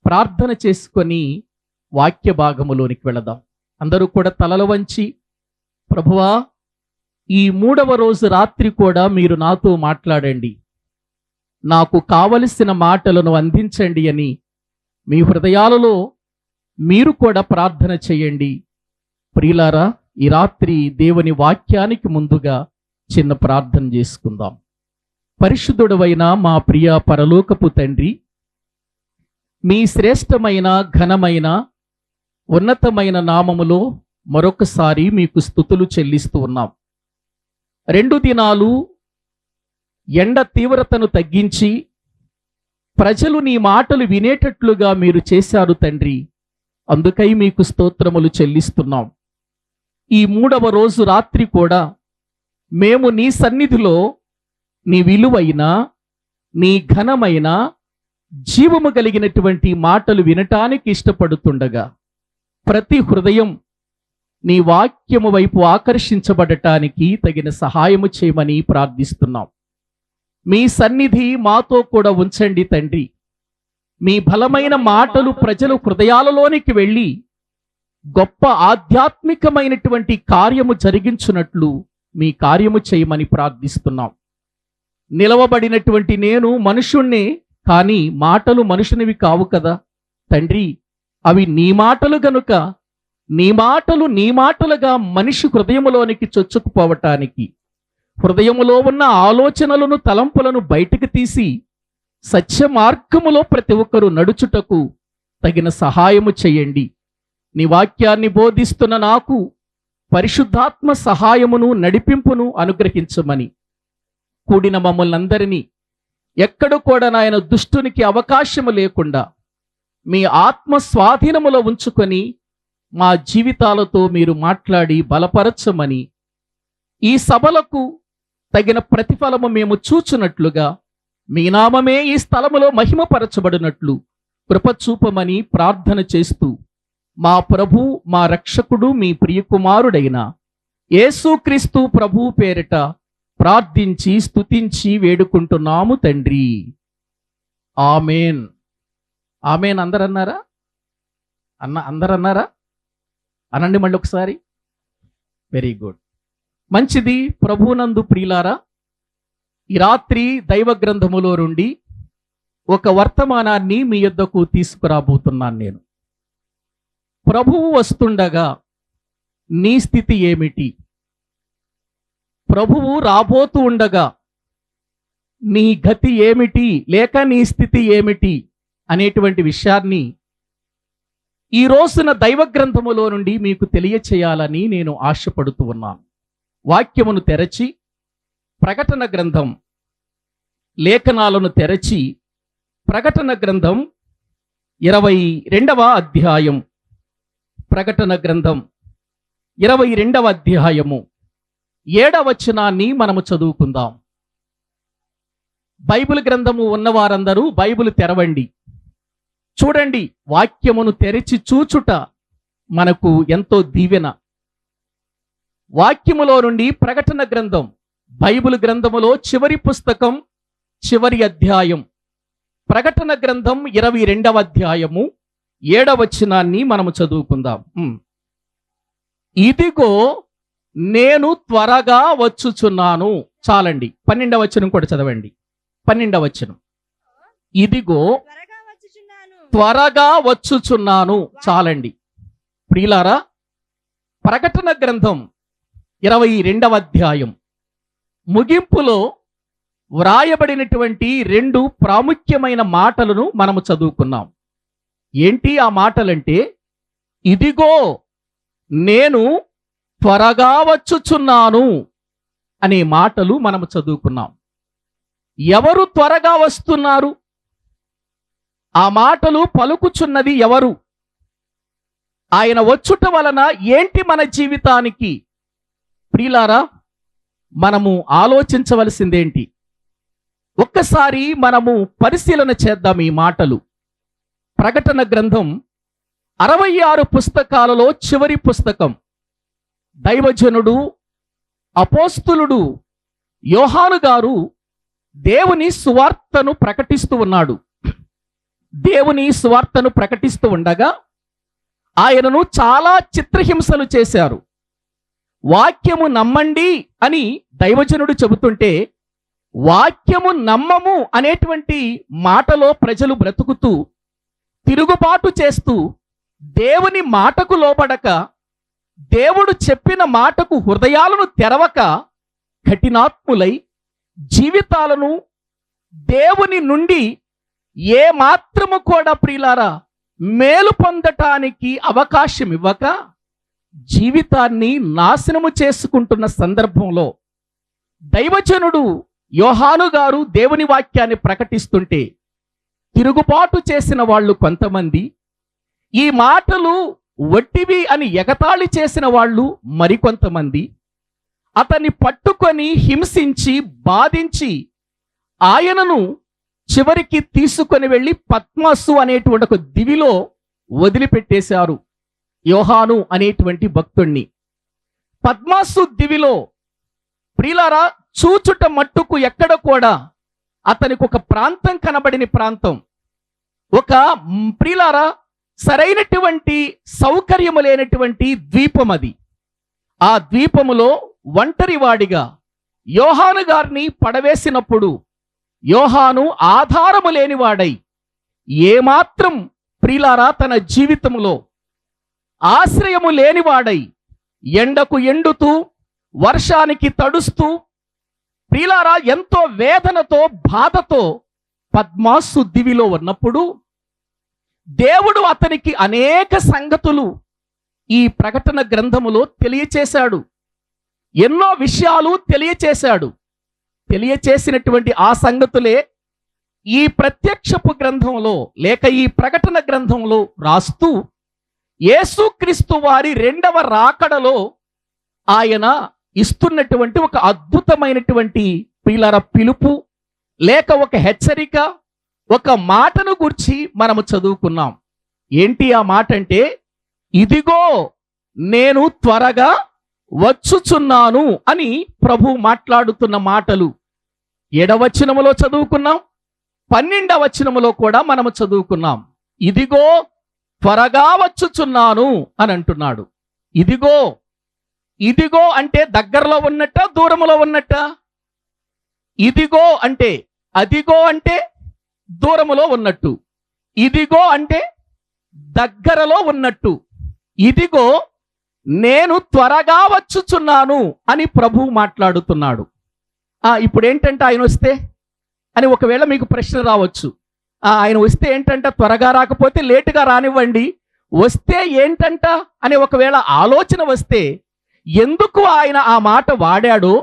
ప్రార్థన చేసుకొని వాక్య భాగములోనికి వెళదాం. అందరూ కూడా తలలు వంచి, ప్రభువా, ఈ 3వ రోజు రాత్రి కూడా మీరు నాతో మాట్లాడండి, నాకు కావలసిన మాటలను అందించండి అని మీ హృదయాలలో మీరు కూడా ప్రార్థన చేయండి. ప్రియులారా, ఈ రాత్రి దేవుని వాక్యానికి ముందుగా చిన్న ప్రార్థన చేసుకుందాం. పరిశుద్ధుడవైన మా ప్రియ పరలోకపు తండ్రి, మీ శ్రేష్టమైన, ఘనమైన, ఉన్నతమైన నామములో మరొకసారి మీకు స్తుతులు చెల్లిస్తూ ఉన్నాం. 2 దినాలు ఎండ తీవ్రతను తగ్గించి ప్రజలు నీ మాటలు వినేటట్లుగా మీరు చేశారు తండ్రి. అందుకై మీకు స్తోత్రములు చెల్లిస్తున్నాం. ఈ 3వ రోజు రాత్రి కూడా మేము నీ సన్నిధిలో నీ విలువైన, నీ ఘనమైన, జీవము కలిగినటువంటి మాటలు వినటానికి ఇష్టపడుతుండగా ప్రతి హృదయం నీ వాక్యము వైపు ఆకర్షించబడటానికి తగిన సహాయము చేయమని ప్రార్థిస్తున్నాం. మీ సన్నిధి మాతో కూడా ఉంచండి తండ్రి. మీ బలమైన మాటలు ప్రజల హృదయాలలోనికి వెళ్ళి గొప్ప ఆధ్యాత్మికమైనటువంటి కార్యము జరిగించున్నట్లు మీ కార్యము చేయమని ప్రార్థిస్తున్నాం. నిలవబడినటువంటి నేను మనుషుణ్ణే, కానీ మాటలు మనుషునివి కావు కదా తండ్రి. అవి నీ మాటలు గనుక నీ మాటలుగా మనిషి హృదయములోనికి చొచ్చుకుపోవటానికి, హృదయములో ఉన్న ఆలోచనలను, తలంపులను బయటికి తీసి సత్య మార్గములో ప్రతి ఒక్కరూ నడుచుటకు తగిన సహాయము చేయండి. నీ వాక్యాన్ని బోధిస్తున్న నాకు పరిశుద్ధాత్మ సహాయమును, నడిపింపును అనుగ్రహించమని, కూడిన మమ్మల్ని అందరినీ ఎక్కడ కూడా నాయన దుష్టునికి అవకాశము లేకుండా మీ ఆత్మ స్వాధీనములో ఉంచుకొని మా జీవితాలతో మీరు మాట్లాడి బలపరచమని, ఈ సభలకు తగిన ప్రతిఫలము మేము చూచున్నట్లుగా మీ నామమే ఈ స్థలములో మహిమపరచబడినట్లు కృప చూపమని ప్రార్థన చేస్తూ మా ప్రభు, మా రక్షకుడు, మీ ప్రియకుమారుడైన యేసుక్రీస్తు ప్రభు పేరిట ప్రార్థించి స్తుతించి వేడుకుంటున్నాము తండ్రి. ఆమేన్. ఆమేన్. అందరన్నారా? అందరన్నారా? అనండి మళ్ళీ ఒకసారి. Very good. మంచిది. ప్రభునందు ప్రియులారా, ఈ రాత్రి దైవ గ్రంథములో నుండి ఒక వర్తమానాన్ని మీ యొద్దకు తీసుకురాబోతున్నాను నేను. ప్రభువు వస్తుండగా నీ స్థితి ఏమిటి? ప్రభువు రాబోతూ ఉండగా నీ గతి ఏమిటి, లేక నీ స్థితి ఏమిటి అనేటువంటి విషయాన్ని ఈ రోజున దైవ గ్రంథములో నుండి మీకు తెలియచేయాలని నేను ఆశపడుతూ ఉన్నాను. వాక్యమును తెరచి ప్రకటన గ్రంథం లేఖనాలను తెరచి ప్రకటన గ్రంథం 22వ అధ్యాయం, ప్రకటన గ్రంథం 22వ అధ్యాయము 7వ వచనాన్ని మనము చదువుకుందాం. బైబిల్ గ్రంథము ఉన్నవారందరూ బైబిల్ తెరవండి. చూడండి, వాక్యమును తెరిచి చూచుట మనకు ఎంతో దీవెన. వాక్యములో నుండి ప్రకటన గ్రంథం, బైబిల్ గ్రంథములో చివరి పుస్తకం, చివరి అధ్యాయం, ప్రకటన గ్రంథం 22వ అధ్యాయము 7వ వచనాన్ని మనము చదువుకుందాం. ఇదిగో నేను త్వరగా వచ్చుచున్నాను. చాలండి. 12వ వచనం కూడా చదవండి. 12వ వచనం, ఇదిగో త్వరగా వచ్చుచున్నాను. చాలండి. ప్రియులారా, ప్రకటన గ్రంథం 22వ అధ్యాయం ముగింపులో వ్రాయబడినటువంటి 2 ప్రాముఖ్యమైన మాటలను మనము చదువుకున్నాం. ఏంటి ఆ మాటలంటే, ఇదిగో నేను త్వరగా వచ్చుచున్నాను అనే మాటలు మనము చదువుకున్నాం. ఎవరు త్వరగా వస్తున్నారు? ఆ మాటలు పలుకుచున్నది ఎవరు? ఆయన వచ్చుట వలన ఏంటి మన జీవితానికి? ప్రియులారా, మనము ఆలోచించవలసిందేంటి? ఒక్కసారి మనము పరిశీలన చేద్దాం ఈ మాటలు. ప్రకటన గ్రంథం 66 పుస్తకాలలో చివరి పుస్తకం. దైవజనుడు, అపోస్తులుడు యోహాను గారు దేవుని సువార్తను ప్రకటిస్తూ ఉన్నాడు. దేవుని సువార్తను ప్రకటిస్తూ ఉండగా ఆయనను చాలా చిత్రహింసలు చేశారు. వాక్యము నమ్మండి అని దైవజనుడు చెబుతుంటే వాక్యము నమ్మము అనేటువంటి మాటలో ప్రజలు బ్రతుకుతూ తిరుగుబాటు చేస్తూ దేవుని మాటకు లోబడక, దేవుడు చెప్పిన మాటకు హృదయాలను తెరవక కఠినాత్ములై జీవితాలను దేవుని నుండి ఏ మాత్రము కూడా ప్రియులారా మేలు పొందటానికి అవకాశం ఇవ్వక జీవితాన్ని నాశనము చేసుకుంటున్న సందర్భంలో దైవజనుడు యోహాను గారు దేవుని వాక్యాన్ని ప్రకటిస్తుంటే తిరుగుబాటు చేసిన వాళ్ళు కొంతమంది, ఈ మాటలు వట్టివి అని ఎగతాళి చేసిన వాళ్ళు మరికొంతమంది అతన్ని పట్టుకొని హింసించి బాధించి ఆయనను చివరికి తీసుకొని వెళ్ళి పద్మస్సు అనేటువంటి ఒక దివిలో వదిలిపెట్టేశారు యోహాను అనేటువంటి భక్తుణ్ణి. పద్మస్సు దివిలో ప్రియులారా చూచుట మట్టుకు ఎక్కడ కూడా అతనికి ఒక ప్రాంతం కనబడిన ప్రాంతం, ఒక ప్రియులారా సరైనటువంటి సౌకర్యము లేనటువంటి ద్వీపం అది. ఆ ద్వీపములో ఒంటరివాడిగా యోహాను గారిని పడవేసినప్పుడు యోహాను ఆధారము లేనివాడై ఏమాత్రం ప్రియులారా తన జీవితంలో ఆశ్రయము లేనివాడై ఎండకు ఎండుతూ వర్షానికి తడుస్తూ ప్రియులారా ఎంతో వేదనతో బాధతో పద్మాసు దివిలో ఉన్నప్పుడు దేవుడు అతనికి అనేక సంగతులు ఈ ప్రకటన గ్రంథములో తెలియచేశాడు. ఎన్నో విషయాలు తెలియచేశాడు. తెలియచేసినటువంటి ఆ సంగతులే ఈ ప్రత్యక్షపు గ్రంథంలో లేక ఈ ప్రకటన గ్రంథంలో రాస్తూ యేసుక్రీస్తు వారి రెండవ రాకడలో ఆయన ఇస్తున్నటువంటి ఒక అద్భుతమైనటువంటి ప్రియులారా పిలుపు లేక ఒక హెచ్చరిక, ఒక మాటను గురించి మనము చదువుకున్నాం. ఏంటి ఆ మాట అంటే, ఇదిగో నేను త్వరగా వచ్చుచున్నాను అని ప్రభు మాట్లాడుతున్న మాటలు 7వ వచనములో చదువుకున్నాం, 12వ వచనములో కూడా మనము చదువుకున్నాం. ఇదిగో త్వరగా వచ్చుచున్నాను అని అంటున్నాడు. ఇదిగో, ఇదిగో అంటే దగ్గరలో ఉన్నట్ట దూరములో ఉన్నట్ట? ఇదిగో అంటే అదిగో అంటే దూరములో ఉన్నట్టు, ఇదిగో అంటే దగ్గరలో ఉన్నట్టు. ఇదిగో నేను త్వరగా వచ్చుచున్నాను అని ప్రభు మాట్లాడుతున్నాడు. ఇప్పుడు ఏంటంటే ఆయన వస్తే అని ఒకవేళ మీకు ప్రశ్న రావచ్చు. ఆయన వస్తే ఏంటంట, త్వరగా రాకపోతే లేటుగా రానివ్వండి, వస్తే ఏంటంట అని ఒకవేళ ఆలోచన వస్తే ఎందుకు ఆయన ఆ మాట వాడాడో,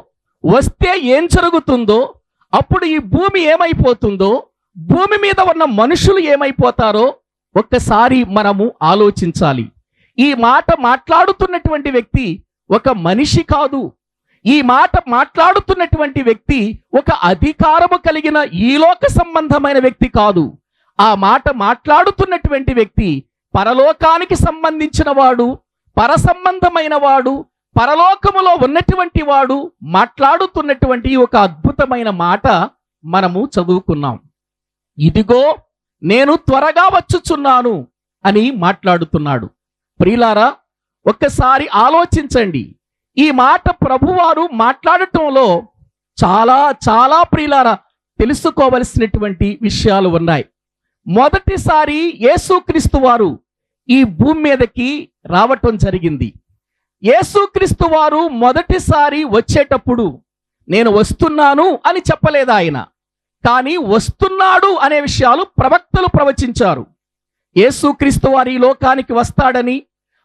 వస్తే ఏం జరుగుతుందో, అప్పుడు ఈ భూమి ఏమైపోతుందో, భూమి మీద ఉన్న మనుషులు ఏమైపోతారో ఒక్కసారి మనము ఆలోచించాలి. ఈ మాట మాట్లాడుతున్నటువంటి వ్యక్తి ఒక మనిషి కాదు. ఈ మాట మాట్లాడుతున్నటువంటి వ్యక్తి ఒక అధికారము కలిగిన ఈలోక సంబంధమైన వ్యక్తి కాదు. ఆ మాట మాట్లాడుతున్నటువంటి వ్యక్తి పరలోకానికి సంబంధించిన వాడు, పరసంబంధమైన వాడు, పరలోకములో ఉన్నటువంటి వాడు మాట్లాడుతున్నటువంటి ఒక అద్భుతమైన మాట మనము చదువుకున్నాం. ఇదిగో నేను త్వరగా వచ్చుచున్నాను అని మాట్లాడుతున్నాడు. ప్రియులారా ఒక్కసారి ఆలోచించండి. ఈ మాట ప్రభువారు మాట్లాడటంలో చాలా చాలా ప్రియులారా తెలుసుకోవలసినటువంటి విషయాలు ఉన్నాయి. మొదటిసారి యేసుక్రీస్తు వారు ఈ భూమి మీదకి రావటం జరిగింది. యేసుక్రీస్తు వారు మొదటిసారి వచ్చేటప్పుడు నేను వస్తున్నాను అని చెప్పలేదు ఆయన, కానీ వస్తున్నాడు అనే విషయాలు ప్రవక్తలు ప్రవచించారు. యేసుక్రీస్తు వారు ఈ లోకానికి వస్తాడని,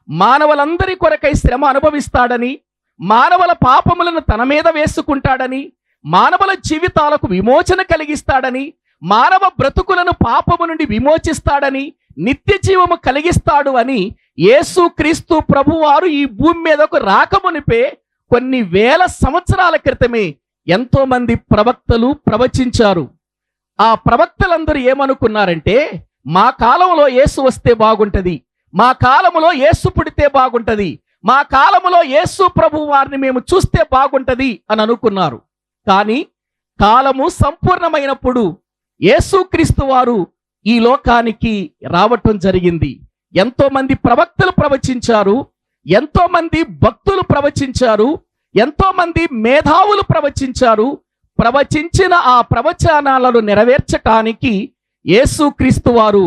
మానవులందరి కొరకై శ్రమ అనుభవిస్తాడని, మానవుల పాపములను తన మీద వేసుకుంటాడని, మానవుల జీవితాలకు విమోచన కలిగిస్తాడని, మానవ బ్రతుకులను పాపము నుండి విమోచిస్తాడని, నిత్య జీవము కలిగిస్తాడు అని యేసుక్రీస్తు ప్రభువారు ఈ భూమి మీదకు రాకమునిపే కొన్ని వేల సంవత్సరాల క్రితమే ఎంతో మంది ప్రవక్తలు ప్రవచించారు. ఆ ప్రవక్తలందరూ ఏమనుకున్నారంటే, మా కాలంలో యేసు వస్తే బాగుంటది, మా కాలములో యేసు పుడితే బాగుంటది, మా కాలములో యేసు ప్రభు వారిని మేము చూస్తే బాగుంటది అని అనుకున్నారు. కానీ కాలము సంపూర్ణమైనప్పుడు యేసుక్రీస్తు వారు ఈ లోకానికి రావటం జరిగింది. ఎంతో మంది ప్రవక్తలు ప్రవచించారు, ఎంతో మంది భక్తులు ప్రవచించారు, ఎంతో మంది మేధావులు ప్రవచించారు. ప్రవచించిన ఆ ప్రవచనాలను నెరవేర్చటానికి యేసుక్రీస్తు వారు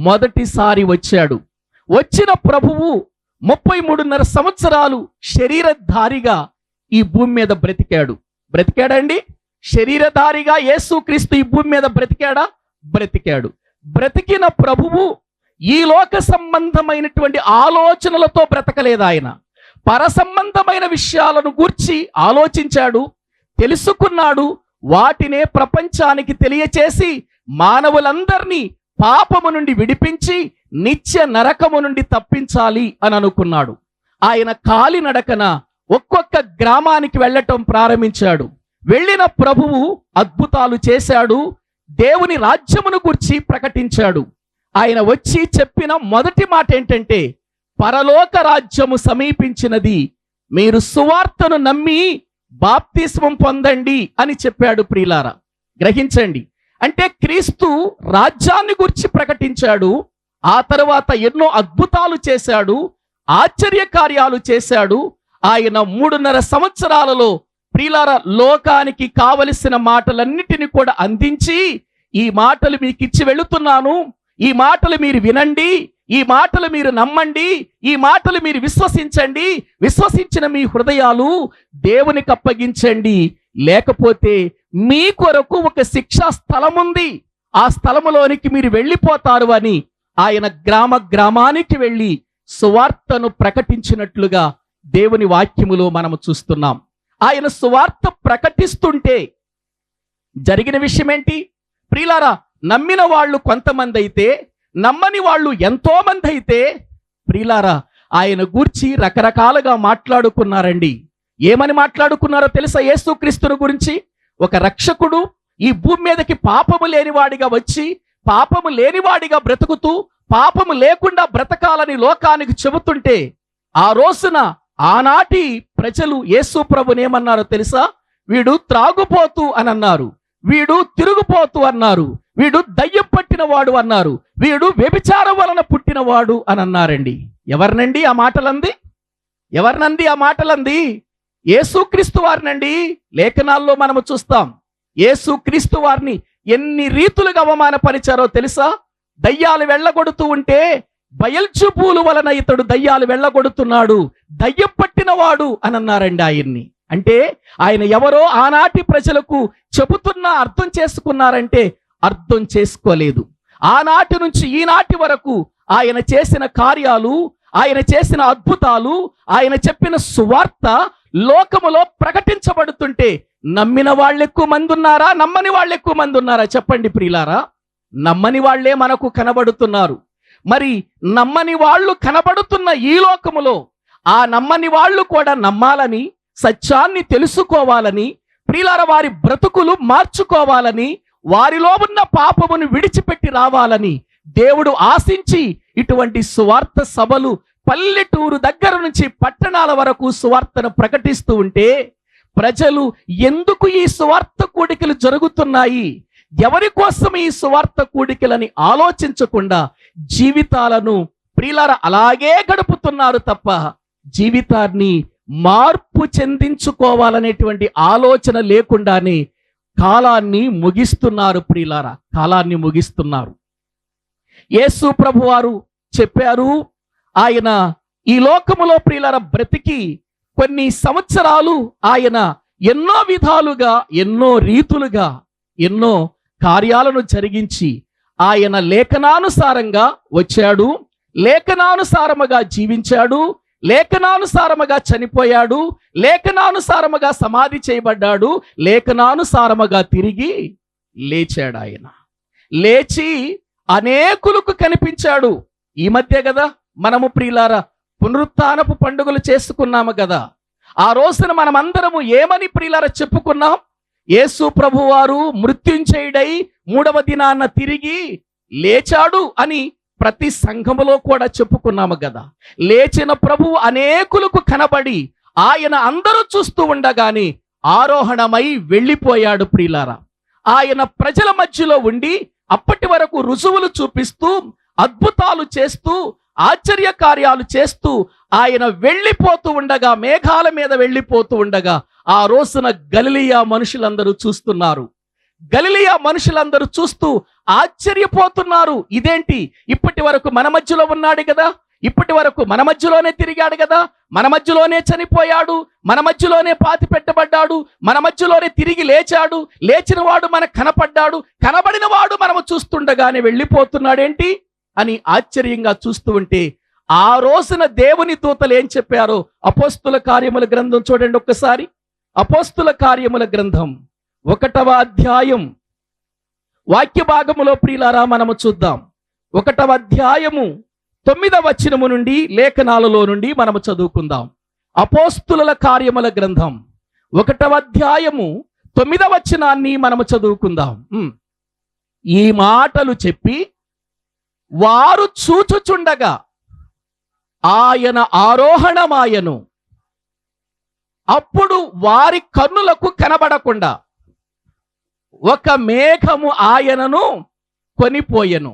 మొదటిసారి వచ్చాడు. వచ్చిన ప్రభువు 33.5 సంవత్సరాలు శరీరధారిగా ఈ భూమి మీద బ్రతికాడండి. శరీరధారిగా యేసుక్రీస్తు ఈ భూమి మీద బ్రతికాడు. బ్రతికిన ప్రభువు ఈ లోక సంబంధమైనటువంటి ఆలోచనలతో బ్రతకలేదు. ఆయన పర సంబంధమైన విషయాలను గూర్చి ఆలోచించాడు, తెలుసుకున్నాడు. వాటినే ప్రపంచానికి తెలియచేసి మానవులందరినీ పాపము నుండి విడిపించి నిత్య నరకము నుండి తప్పించాలి అని అనుకున్నాడు. ఆయన కాలినడకన ఒక్కొక్క గ్రామానికి వెళ్ళటం ప్రారంభించాడు. వెళ్ళిన ప్రభువు అద్భుతాలు చేశాడు, దేవుని రాజ్యమును గురించి ప్రకటించాడు. ఆయన వచ్చి చెప్పిన మొదటి మాట ఏంటంటే, పరలోక రాజ్యము సమీపించినది, మీరు సువార్తను నమ్మి బాప్తిస్మం పొందండి అని చెప్పాడు. ప్రియులారా, గ్రహించండి. అంటే క్రీస్తు రాజ్యాన్ని గురించి ప్రకటించాడు. ఆ తర్వాత ఎన్నో అద్భుతాలు చేశాడు, ఆశ్చర్య కార్యాలు చేశాడు. ఆయన 3.5 సంవత్సరాలలో ప్రియులారా లోకానికి కావలసిన మాటలన్నిటిని కూడా అందించి, ఈ మాటలు మీకు ఇచ్చి వెళుతున్నాను, ఈ మాటలు మీరు వినండి, ఈ మాటలు మీరు నమ్మండి, ఈ మాటలు మీరు విశ్వసించండి, విశ్వసించిన మీ హృదయాలు దేవునికి అప్పగించండి, లేకపోతే మీ కొరకు ఒక శిక్షా స్థలం ఉంది, ఆ స్థలములోనికి మీరు వెళ్ళిపోతారు అని ఆయన గ్రామానికి వెళ్ళి సువార్తను ప్రకటించినట్లుగా దేవుని వాక్యములో మనము చూస్తున్నాం. ఆయన సువార్త ప్రకటిస్తుంటే జరిగిన విషయం ఏంటి? ప్రియులారా, నమ్మిన వాళ్ళు కొంతమంది అయితే, నమ్మని వాళ్ళు ఎంతో మంది అయితే, ప్రియులారా, ఆయన గూర్చి రకరకాలుగా మాట్లాడుకున్నారండి. ఏమని మాట్లాడుకున్నారో తెలుసా? యేసుక్రీస్తుని గురించి, ఒక రక్షకుడు ఈ భూమి మీదకి పాపము లేనివాడిగా వచ్చి, పాపము లేనివాడిగా బ్రతుకుతూ, పాపము లేకుండా బ్రతకాలని లోకానికి చెబుతుంటే, ఆ రోజున ఆనాటి ప్రజలు యేసు ప్రభునేమన్నారో తెలుసా? వీడు త్రాగుపోతూ అని అన్నారు, వీడు తిరుగుపోతూ అన్నారు, వీడు దయ్యం పట్టిన వాడు అన్నారు, వీడు వ్యభిచారం వలన పుట్టినవాడు అని అన్నారండి. ఎవరినండి ఆ మాటలంది? యేసుక్రీస్తు వారినండి. లేఖనాల్లో మనము చూస్తాం, యేసుక్రీస్తు వారిని ఎన్ని రీతులుగా అవమానపరిచారో తెలుసా? దయ్యాలు వెళ్ళగొడుతూ ఉంటే, బయల్జెబూలు వలన ఇతడు దయ్యాలు వెళ్ళగొడుతున్నాడు, దయ్యం పట్టినవాడు అని అన్నారండి ఆయన్ని. అంటే ఆయన ఎవరో ఆనాటి ప్రజలకు చెబుతున్నా అర్థం చేసుకున్నారంటే అర్థం చేసుకోలేదు. ఆనాటి నుంచి ఈనాటి వరకు ఆయన చేసిన కార్యాలు, ఆయన చేసిన అద్భుతాలు, ఆయన చెప్పిన సువార్త లోకములో ప్రకటించబడుతుంటే నమ్మిన వాళ్ళు ఎక్కువ మంది ఉన్నారా, నమ్మని వాళ్ళు ఎక్కువ మంది ఉన్నారా? చెప్పండి ప్రియులారా. నమ్మని వాళ్లే మనకు కనబడుతున్నారు. మరి నమ్మని వాళ్ళు కనబడుతున్న ఈ లోకములో ఆ నమ్మని వాళ్ళు కూడా నమ్మాలని, సత్యాన్ని తెలుసుకోవాలని, ప్రియులారా వారి బ్రతుకులు మార్చుకోవాలని, వారిలో ఉన్న పాపమును విడిచిపెట్టి రావాలని దేవుడు ఆశించి ఇటువంటి సువార్త సభలు పల్లెటూరు దగ్గర నుంచి పట్టణాల వరకు సువార్తను ప్రకటిస్తూ ఉంటే, ప్రజలు ఎందుకు ఈ సువార్త కూడికలు జరుగుతున్నాయి, ఎవరి కోసం ఈ సువార్త కూడికలని ఆలోచించకుండా జీవితాలను ప్రియులారా అలాగే గడుపుతున్నారు తప్ప జీవితాన్ని మార్పు చెందించుకోవాలనేటువంటి ఆలోచన లేకుండానే కాలాన్ని ముగిస్తున్నారు. ప్రియులారా, కాలాన్ని ముగిస్తున్నారు. యేసు ప్రభువారు చెప్పారు, ఆయన ఈ లోకములో ప్రియులారా బ్రతికి కొన్ని సంవత్సరాలు ఆయన ఎన్నో విధాలుగా, ఎన్నో రీతులుగా, ఎన్నో కార్యాలను జరిగించి ఆయన లేఖనానుసారంగా వచ్చాడు, లేఖనానుసారముగా జీవించాడు, లేఖనానుసారముగా చనిపోయాడు, లేఖనానుసారముగా సమాధి చేయబడ్డాడు, లేఖనానుసారముగా తిరిగి లేచాడు. ఆయన లేచి అనేకులకు కనిపించాడు. ఈ మధ్య కదా మనము ప్రియులారా పునరుత్థానపు పండుగలు చేసుకున్నాము కదా. ఆ రోజున మనమందరము ఏమని ప్రియులారా చెప్పుకున్నాం? యేసు ప్రభువారు మృత్యుంజయుడై 3వ దినాన తిరిగి లేచాడు అని ప్రతి సంఘములో కూడా చెప్పుకున్నాము కదా. లేచిన ప్రభువు అనేకులకు కనబడి ఆయన అందరూ చూస్తూ ఉండగానే ఆరోహణమై వెళ్ళిపోయాడు. ప్రియులారా, ఆయన ప్రజల మధ్యలో ఉండి అప్పటి వరకు రుజువులు చూపిస్తూ, అద్భుతాలు చేస్తూ, ఆశ్చర్య కార్యాలు చేస్తూ ఆయన వెళ్ళిపోతూ ఉండగా, మేఘాల మీద వెళ్ళిపోతూ ఉండగా ఆ రోజున గలిలయ మనుషులందరూ చూస్తున్నారు. గలిలయ మనుషులందరూ చూస్తూ ఆశ్చర్యపోతున్నారు. ఇదేంటి, ఇప్పటి వరకు మన మధ్యలో ఉన్నాడు కదా, ఇప్పటి వరకు మన మధ్యలోనే తిరిగాడు కదా, మన మధ్యలోనే చనిపోయాడు, మన మధ్యలోనే పాతి పెట్టబడ్డాడు, మన మధ్యలోనే తిరిగి లేచాడు, లేచిన వాడు మనకు కనపడ్డాడు, కనబడిన వాడు మనము చూస్తుండగానే వెళ్ళిపోతున్నాడేంటి అని ఆశ్చర్యంగా చూస్తూ ఉంటే, ఆ రోజున దేవుని దూతలు ఏం చెప్పారో అపోస్తుల కార్యముల గ్రంథం చూడండి ఒక్కసారి. అపోస్తుల కార్యముల గ్రంథం 1వ అధ్యాయం వాక్య భాగములో ప్రియులారా మనము చూద్దాం. 1వ అధ్యాయము 9వ వచనము నుండి లేఖనాలలో నుండి మనము చదువుకుందాం. అపోస్తుల కార్యముల గ్రంథం 1వ అధ్యాయము 9వ వచనాన్ని మనము చదువుకుందాం. ఈ మాటలు చెప్పి వారు చూచుచుండగా ఆయన ఆరోహణమాయను. అప్పుడు వారి కన్నులకు కనబడకుండా ఒక మేఘము ఆయనను కొనిపోయెను.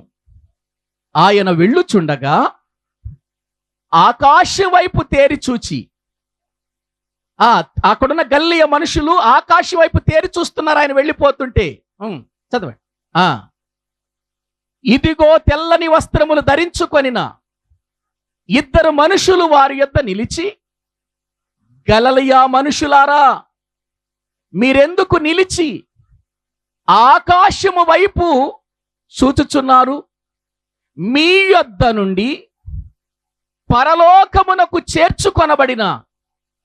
ఆయన వెళ్ళుచుండగా ఆకాశం వైపు తేరి చూచి, అక్కడున్న గల్లియ మనుషులు ఆకాశం వైపు తేరి చూస్తున్నారు ఆయన వెళ్ళిపోతుంటే. చదవండి. ఇదిగో తెల్లని వస్త్రములు ధరించుకొనిన 2 మనుషులు వారి యొద్ద నిలిచి, గలిలయ మనుషులారా, మీరెందుకు నిలిచి ఆకాశము వైపు చూచుచున్నారు? మీ యొద్ద నుండి పరలోకమునకు చేర్చుకొనబడిన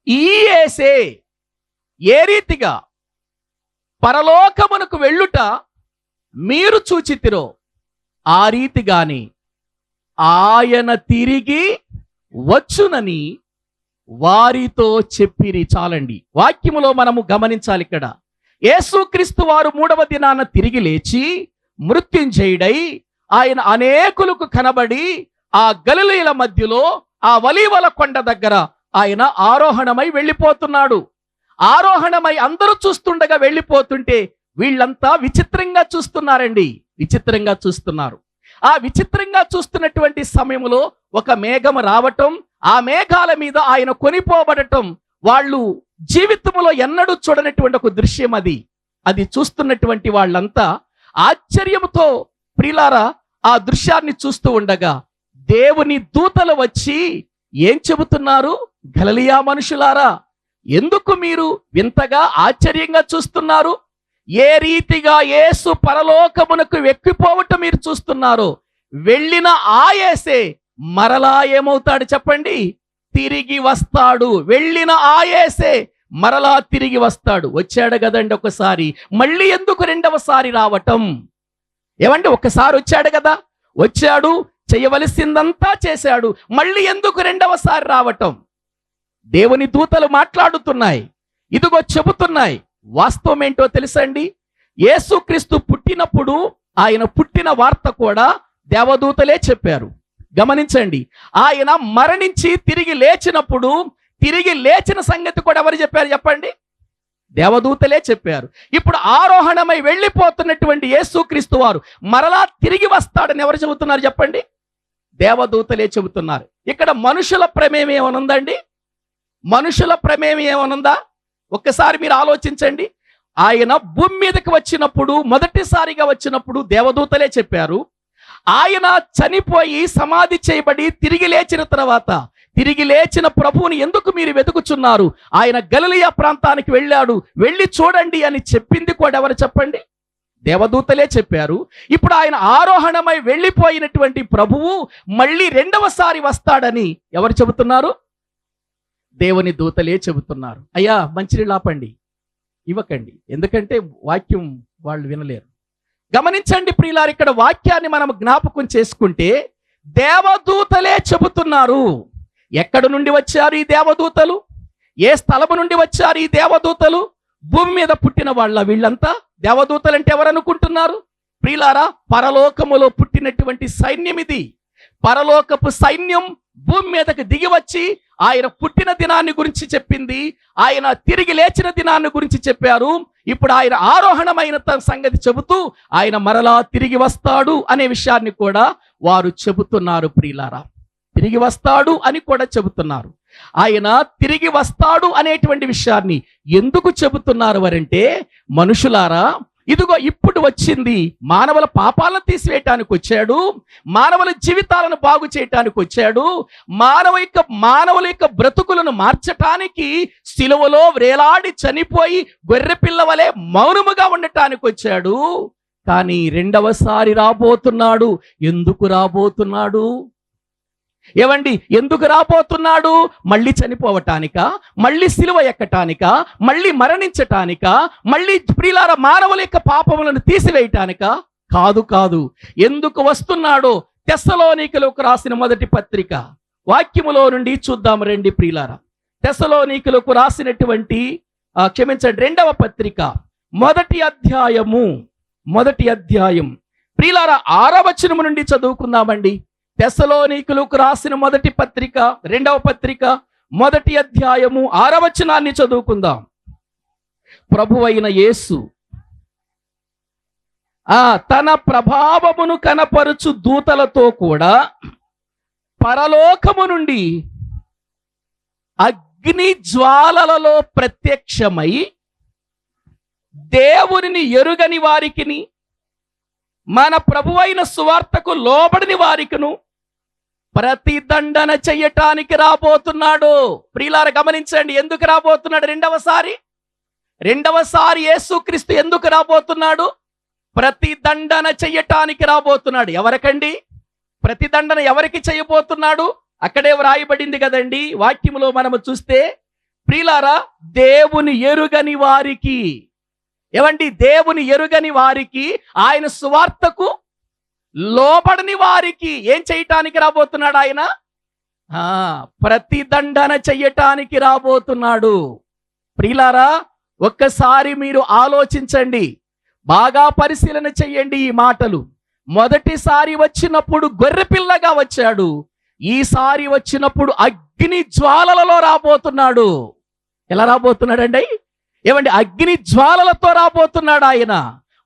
ఈ యేసే ఏ రీతిగా పరలోకమునకు వెళ్ళుట మీరు చూచితిరో, ఆ రీతిగాని ఆయన తిరిగి వచ్చునని వారితో చెప్పిరి. చాలండి. వాక్యములో మనము గమనించాలి. ఇక్కడ యేసుక్రీస్తు వారు 3వ దినాన తిరిగి లేచి మృత్యుంజయుడై ఆయన అనేకులకు కనబడి ఆ గలిలయుల మధ్యలో ఆ ఒలీవల కొండ దగ్గర ఆయన ఆరోహణమై వెళ్ళిపోతున్నాడు. ఆరోహణమై అందరూ చూస్తుండగా వెళ్ళిపోతుంటే వీళ్ళంతా విచిత్రంగా చూస్తున్నారండి. విచిత్రంగా చూస్తున్నారు. ఆ విచిత్రంగా చూస్తున్నటువంటి సమయంలో ఒక మేఘం రావటం, ఆ మేఘాల మీద ఆయన కొనిపోబడటం వాళ్ళు జీవితంలో ఎన్నడూ చూడనటువంటి ఒక దృశ్యం. అది చూస్తున్నటువంటి వాళ్ళంతా ఆశ్చర్యంతో ప్రియులారా ఆ దృశ్యాన్ని చూస్తూ ఉండగా దేవుని దూతలు వచ్చి ఏం చెబుతున్నారు? గలిలయ మనుషులారా, ఎందుకు మీరు వింతగా ఆశ్చర్యంగా చూస్తున్నారు? ఏ రీతిగా యేసు పరలోకమునకు ఎక్కిపోవటం మీరు చూస్తున్నారో, వెళ్ళిన ఆ యేసే మరలా ఏమవుతాడు చెప్పండి? తిరిగి వస్తాడు. వెళ్ళిన ఆ యేసే మరలా తిరిగి వస్తాడు. వచ్చాడు కదండి ఒకసారి, మళ్ళీ ఎందుకు రెండవసారి రావటం? ఏమండి, ఒకసారి వచ్చాడు కదా, వచ్చాడు, చేయవలసిందంతా చేశాడు, మళ్ళీ ఎందుకు రెండవసారి రావటం? దేవుని దూతలు మాట్లాడుతున్నాయి, ఇదిగో చెబుతున్నాయి. వాస్తవం ఏంటో తెలుసండి? యేసుక్రీస్తు పుట్టినప్పుడు ఆయన పుట్టిన వార్త కూడా దేవదూతలే చెప్పారు. గమనించండి. ఆయన మరణించి తిరిగి లేచినప్పుడు తిరిగి లేచిన సంగతి కూడా ఎవరు చెప్పారు చెప్పండి? దేవదూతలే చెప్పారు. ఇప్పుడు ఆరోహణమై వెళ్ళిపోతున్నటువంటి యేసుక్రీస్తు వారు మరలా తిరిగి వస్తాడని ఎవరు చెబుతున్నారు చెప్పండి? దేవదూతలే చెబుతున్నారు. ఇక్కడ మనుషుల ప్రమేయం ఏమనుందండి? మనుషుల ప్రమేయం ఏమనుందా? ఒక్కసారి మీరు ఆలోచించండి. ఆయన భూమి మీదకి వచ్చినప్పుడు, మొదటిసారిగా వచ్చినప్పుడు దేవదూతలే చెప్పారు. ఆయన చనిపోయి సమాధి చేయబడి తిరిగి లేచిన తర్వాత, తిరిగి లేచిన ప్రభువుని ఎందుకు మీరు వెతుకుచున్నారు? ఆయన గలిలయ ప్రాంతానికి వెళ్ళాడు, వెళ్ళి చూడండి అని చెప్పింది కూడా ఎవరు చెప్పండి? దేవదూతలే చెప్పారు. ఇప్పుడు ఆయన ఆరోహణమై వెళ్ళిపోయినటువంటి ప్రభువు మళ్ళీ రెండవసారి వస్తాడని ఎవరు చెబుతున్నారు? దేవుని దూతలే చెబుతున్నారు. అయ్యా, మంచినీళ్ళు ఆపండి, ఇవ్వకండి, ఎందుకంటే వాక్యం వాళ్ళు వినలేరు. గమనించండి ప్రియులారు, ఇక్కడ వాక్యాన్ని మనం జ్ఞాపకం చేసుకుంటే దేవదూతలే చెబుతున్నారు. ఎక్కడి నుండి వచ్చారు ఈ దేవదూతలు? ఏ స్థలము నుండి వచ్చారు ఈ దేవదూతలు? భూమి మీద పుట్టిన వాళ్ళ వీళ్ళంతా? దేవదూతలు అంటే ఎవరు అనుకుంటున్నారు ప్రియులారా? పరలోకములో పుట్టినటువంటి సైన్యం ఇది. పరలోకపు సైన్యం భూమి మీదకి దిగి వచ్చి ఆయన పుట్టిన దినాన్ని గురించి చెప్పింది, ఆయన తిరిగి లేచిన దినాన్ని గురించి చెప్పారు. ఇప్పుడు ఆయన ఆరోహణమైన సంగతి చెబుతూ ఆయన మరలా తిరిగి వస్తాడు అనే విషయాన్ని కూడా వారు చెబుతున్నారు. ప్రియులారా, తిరిగి వస్తాడు అని కూడా చెబుతున్నారు. ఆయన తిరిగి వస్తాడు అనేటువంటి విషయాన్ని ఎందుకు చెబుతున్నారు వారంటే, మనుషులారా, ఇదిగో ఇప్పుడు వచ్చింది, మానవుల పాపాలను తీసివేయటానికి వచ్చాడు, మానవుల జీవితాలను బాగు చేయటానికి వచ్చాడు, మానవుల యొక్క బ్రతుకులను మార్చటానికి సిలువలో వేలాడి చనిపోయి గొర్రెపిల్ల వలె మౌనముగా ఉండటానికి వచ్చాడు. కానీ రెండవసారి రాబోతున్నాడు. ఎందుకు రాబోతున్నాడు? ఏవండి, ఎందుకు రాబోతున్నాడు? మళ్ళీ చనిపోవటానిక, మళ్ళీ సిలువ ఎక్కటానిక, మళ్ళీ మరణించటానిక, మళ్ళీ ప్రియులార మానవుల యొక్క పాపములను తీసివేయటానిక? కాదు కాదు. ఎందుకు వస్తున్నాడో తెస్సలోనికలకు రాసిన మొదటి పత్రిక వాక్యములో నుండి చూద్దాం రండి ప్రియులారా. తెస్సలోనికలకు రాసినటువంటి రెండవ పత్రిక మొదటి అధ్యాయం ప్రియులారా 6వ వచనము నుండి చదువుకుందామండి. తెస్సలోనికలకు రాసిన మొదటి పత్రిక, రెండవ పత్రిక, మొదటి అధ్యాయము 6వ వచనాన్ని చదువుకుందాం. ప్రభువైన యేసు తన ప్రభావమును కనపరుచు దూతలతో కూడా పరలోకము నుండి అగ్ని జ్వాలలలో ప్రత్యక్షమై దేవునిని ఎరుగని వారికిని మన ప్రభువైన సువార్తకు లోబడిని వారికిను ప్రతిదండన చెయ్యటానికి రాబోతున్నాడు. ప్రియులారా గమనించండి, ఎందుకు రాబోతున్నాడు? రెండవసారి యేసుక్రీస్తు ఎందుకు రాబోతున్నాడు? ప్రతిదండన చెయ్యటానికి రాబోతున్నాడు. ఎవరికండి ప్రతిదండన? ఎవరికి చేయబోతున్నాడు? అక్కడే వ్రాయబడింది కదండి వాక్యములో మనము చూస్తే, ప్రియులారా, దేవుని ఎరుగని వారికి. ఏమండి, దేవుని ఎరుగని వారికి, ఆయన సువార్తకు లోబడని వారికి ఏం చేయటానికి రాబోతున్నాడు? ఆయన ప్రతిదండన చెయ్యటానికి రాబోతున్నాడు. ప్రియులారా, ఒక్కసారి మీరు ఆలోచించండి, బాగా పరిశీలన చెయ్యండి ఈ మాటలు. మొదటిసారి వచ్చినప్పుడు గొర్రెపిల్లగా వచ్చాడు, ఈసారి వచ్చినప్పుడు అగ్ని జ్వాలలలో రాబోతున్నాడు. ఎలా రాబోతున్నాడండి? ఏమండి, అగ్ని జ్వాలలతో రాబోతున్నాడు ఆయన.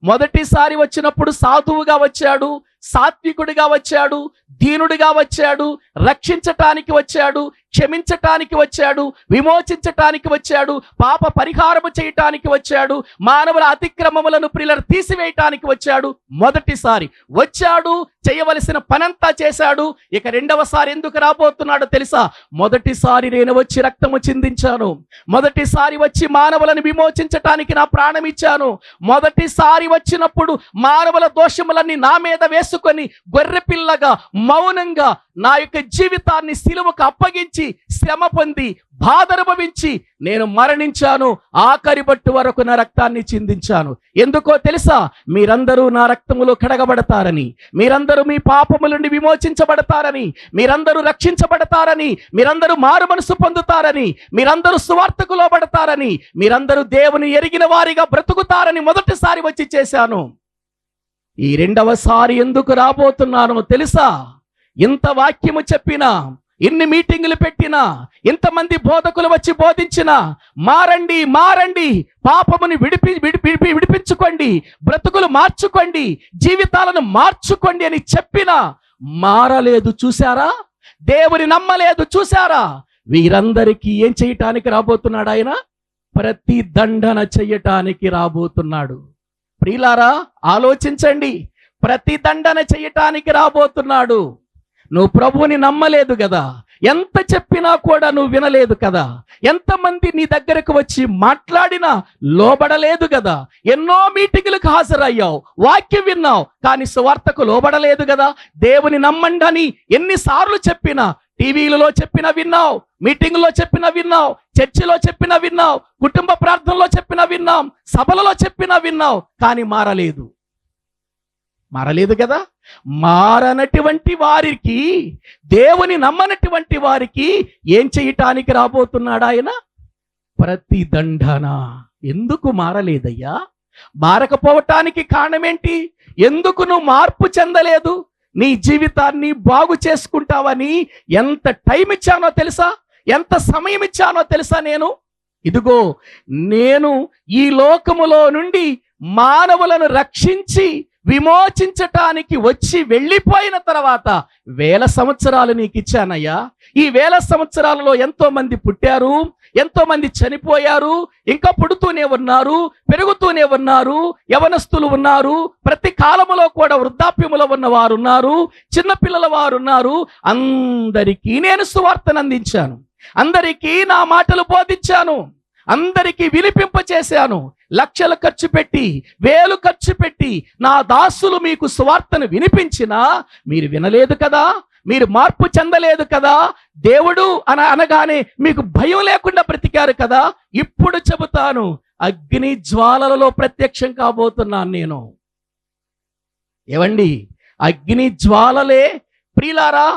మొదటిసారి వచ్చినప్పుడు సాధువుగా వచ్చాడు, సాత్వికుడిగా వచ్చాడు, దీనుడిగా వచ్చాడు, రక్షించటానికి వచ్చాడు, క్షమించటానికి వచ్చాడు, విమోచించటానికి వచ్చాడు, పాప పరిహారము చేయటానికి వచ్చాడు, మానవుల అతిక్రమములను ప్రియులను తీసివేయటానికి వచ్చాడు. మొదటిసారి వచ్చాడు, చేయవలసిన పనంతా చేశాడు. ఇక రెండవసారి ఎందుకు రాబోతున్నాడో తెలుసా? మొదటిసారి నేను వచ్చి రక్తము చిందించాను, మొదటిసారి వచ్చి మానవులను విమోచించటానికి నా ప్రాణం ఇచ్చాను, మొదటిసారి వచ్చినప్పుడు మానవుల దోషములన్నీ నా మీద వేసుకొని గొర్రెపిల్లగా మౌనంగా నా యొక్క జీవితాన్ని సిలువకు అప్పగించి శ్రమ పొంది బాధ అనుభవించి నేను మరణించాను, ఆఖరి బట్టు వరకు నా రక్తాన్ని చిందించాను. ఎందుకో తెలుసా? మీరందరూ నా రక్తములో కడగబడతారని, మీరందరూ మీ పాపముల నుండి విమోచించబడతారని, మీరందరూ రక్షించబడతారని, మీరందరూ మారు మనసు పొందుతారని, మీరందరూ సువార్తకు లోబడతారని, మీరందరూ దేవుని ఎరిగిన వారిగా బ్రతుకుతారని మొదటిసారి వచ్చి చేశాను. ఈ రెండవసారి ఎందుకు రాబోతున్నానో తెలుసా? ఇంత వాక్యము చెప్పినా, ఇన్ని మీటింగులు పెట్టినా, ఇంతమంది బోధకులు వచ్చి బోధించినా, మారండి మారండి, పాపముని విడిపించుకోండి, బ్రతుకులు మార్చుకోండి, జీవితాలను మార్చుకోండి అని చెప్పినా మారలేదు. చూశారా? దేవుని నమ్మలేదు. చూశారా? వీరందరికీ ఏం చేయటానికి రాబోతున్నాడు? ఆయన ప్రతిదండన చెయ్యటానికి రాబోతున్నాడు. ప్రియులారా, ఆలోచించండి, ప్రతిదండన చెయ్యటానికి రాబోతున్నాడు. నువ్వు ప్రభువుని నమ్మలేదు కదా, ఎంత చెప్పినా కూడా నువ్వు వినలేదు కదా, ఎంతమంది నీ దగ్గరకు వచ్చి మాట్లాడినా లోబడలేదు కదా, ఎన్నో మీటింగులకు హాజరయ్యావు, వాక్యం విన్నావు, కానీ సువార్తకు లోబడలేదు కదా. దేవుని నమ్మండి అని ఎన్నిసార్లు చెప్పినా, టీవీలలో చెప్పినా విన్నావు, మీటింగులో చెప్పినా విన్నావు, చర్చిలో చెప్పినా విన్నావు, కుటుంబ ప్రార్థనలో చెప్పినా విన్నాం, సభలలో చెప్పినా విన్నావు, కానీ మారలేదు కదా. మారనటువంటి వారికి, దేవుని నమ్మనటువంటి వారికి ఏం చేయటానికి రాబోతున్నాడు ఆయన? ప్రతిదండన. ఎందుకు మారలేదయ్యా? మారకపోవటానికి కారణమేంటి? ఎందుకు నువ్వు మార్పు చెందలేదు? నీ జీవితాన్ని బాగు చేసుకుంటావని ఎంత టైం ఇచ్చానో తెలుసా? ఎంత సమయం ఇచ్చానో తెలుసా నేను? ఇదిగో నేను ఈ లోకములో నుండి మానవులను రక్షించి విమోచించటానికి వచ్చి వెళ్ళిపోయిన తర్వాత 1000 సంవత్సరాలు నీకు ఇచ్చానయ్యా. ఈ 1000 సంవత్సరాలలో ఎంతో మంది పుట్టారు, ఎంతో మంది చనిపోయారు, ఇంకా పుడుతూనే ఉన్నారు, పెరుగుతూనే ఉన్నారు, యవనస్తులు ఉన్నారు, ప్రతి కాలములో కూడా వృద్ధాప్యములో ఉన్న వారు ఉన్నారు, చిన్నపిల్లల వారు ఉన్నారు. అందరికీ నేను సువార్తను అందించాను, అందరికీ నా మాటలు బోధించాను, అందరికీ వినిపింపచేశాను. లక్షలు ఖర్చు పెట్టి, 1000 ఖర్చు పెట్టి నా దాసులు మీకు సువార్తను వినిపించినా మీరు వినలేదు కదా, మీరు మార్పు చెందలేదు కదా, దేవుడు అనగానే మీకు భయం లేకుండా బ్రతికారు కదా. ఇప్పుడు చెబుతాను, అగ్ని జ్వాలలలో ప్రత్యక్షం కాబోతున్నాను నేను. ఏవండి, అగ్ని జ్వాలలే ప్రియులారా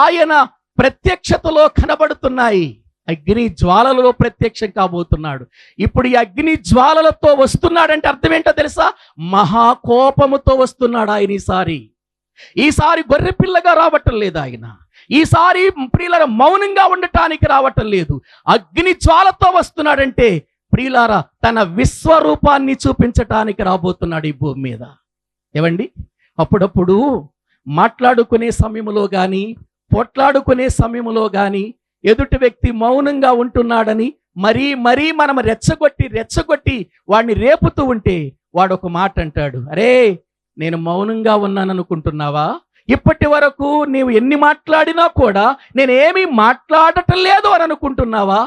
ఆయన ప్రత్యక్షతలో కనబడుతున్నాయి. అగ్ని జ్వాలలలో ప్రత్యక్షం కాబోతున్నాడు. ఇప్పుడు ఈ అగ్ని జ్వాలలతో వస్తున్నాడంటే అర్థం ఏంటో తెలుసా? మహాకోపముతో వస్తున్నాడు ఆయన. ఈసారి గొర్రె పిల్లగా రావటం లేదు ఆయన. ఈసారి ప్రియులార మౌనంగా ఉండటానికి రావటం లేదు. అగ్ని జ్వాలతో వస్తున్నాడంటే ప్రియులార తన విశ్వరూపాన్ని చూపించటానికి రాబోతున్నాడు ఈ భూమి మీద. ఏవండి, అప్పుడప్పుడు మాట్లాడుకునే సమయంలో కానీ, పోట్లాడుకునే సమయంలో కానీ ఎదుటి వ్యక్తి మౌనంగా ఉంటున్నాడని మరీ మనం రెచ్చగొట్టి వాడిని రేపుతూ ఉంటే వాడు ఒక మాట అంటాడు, అరే నేను మౌనంగా ఉన్నాను అనుకుంటున్నావా? ఇప్పటి వరకు నీవు ఎన్ని మాట్లాడినా కూడా నేనేమీ మాట్లాడటం లేదు అని అనుకుంటున్నావా?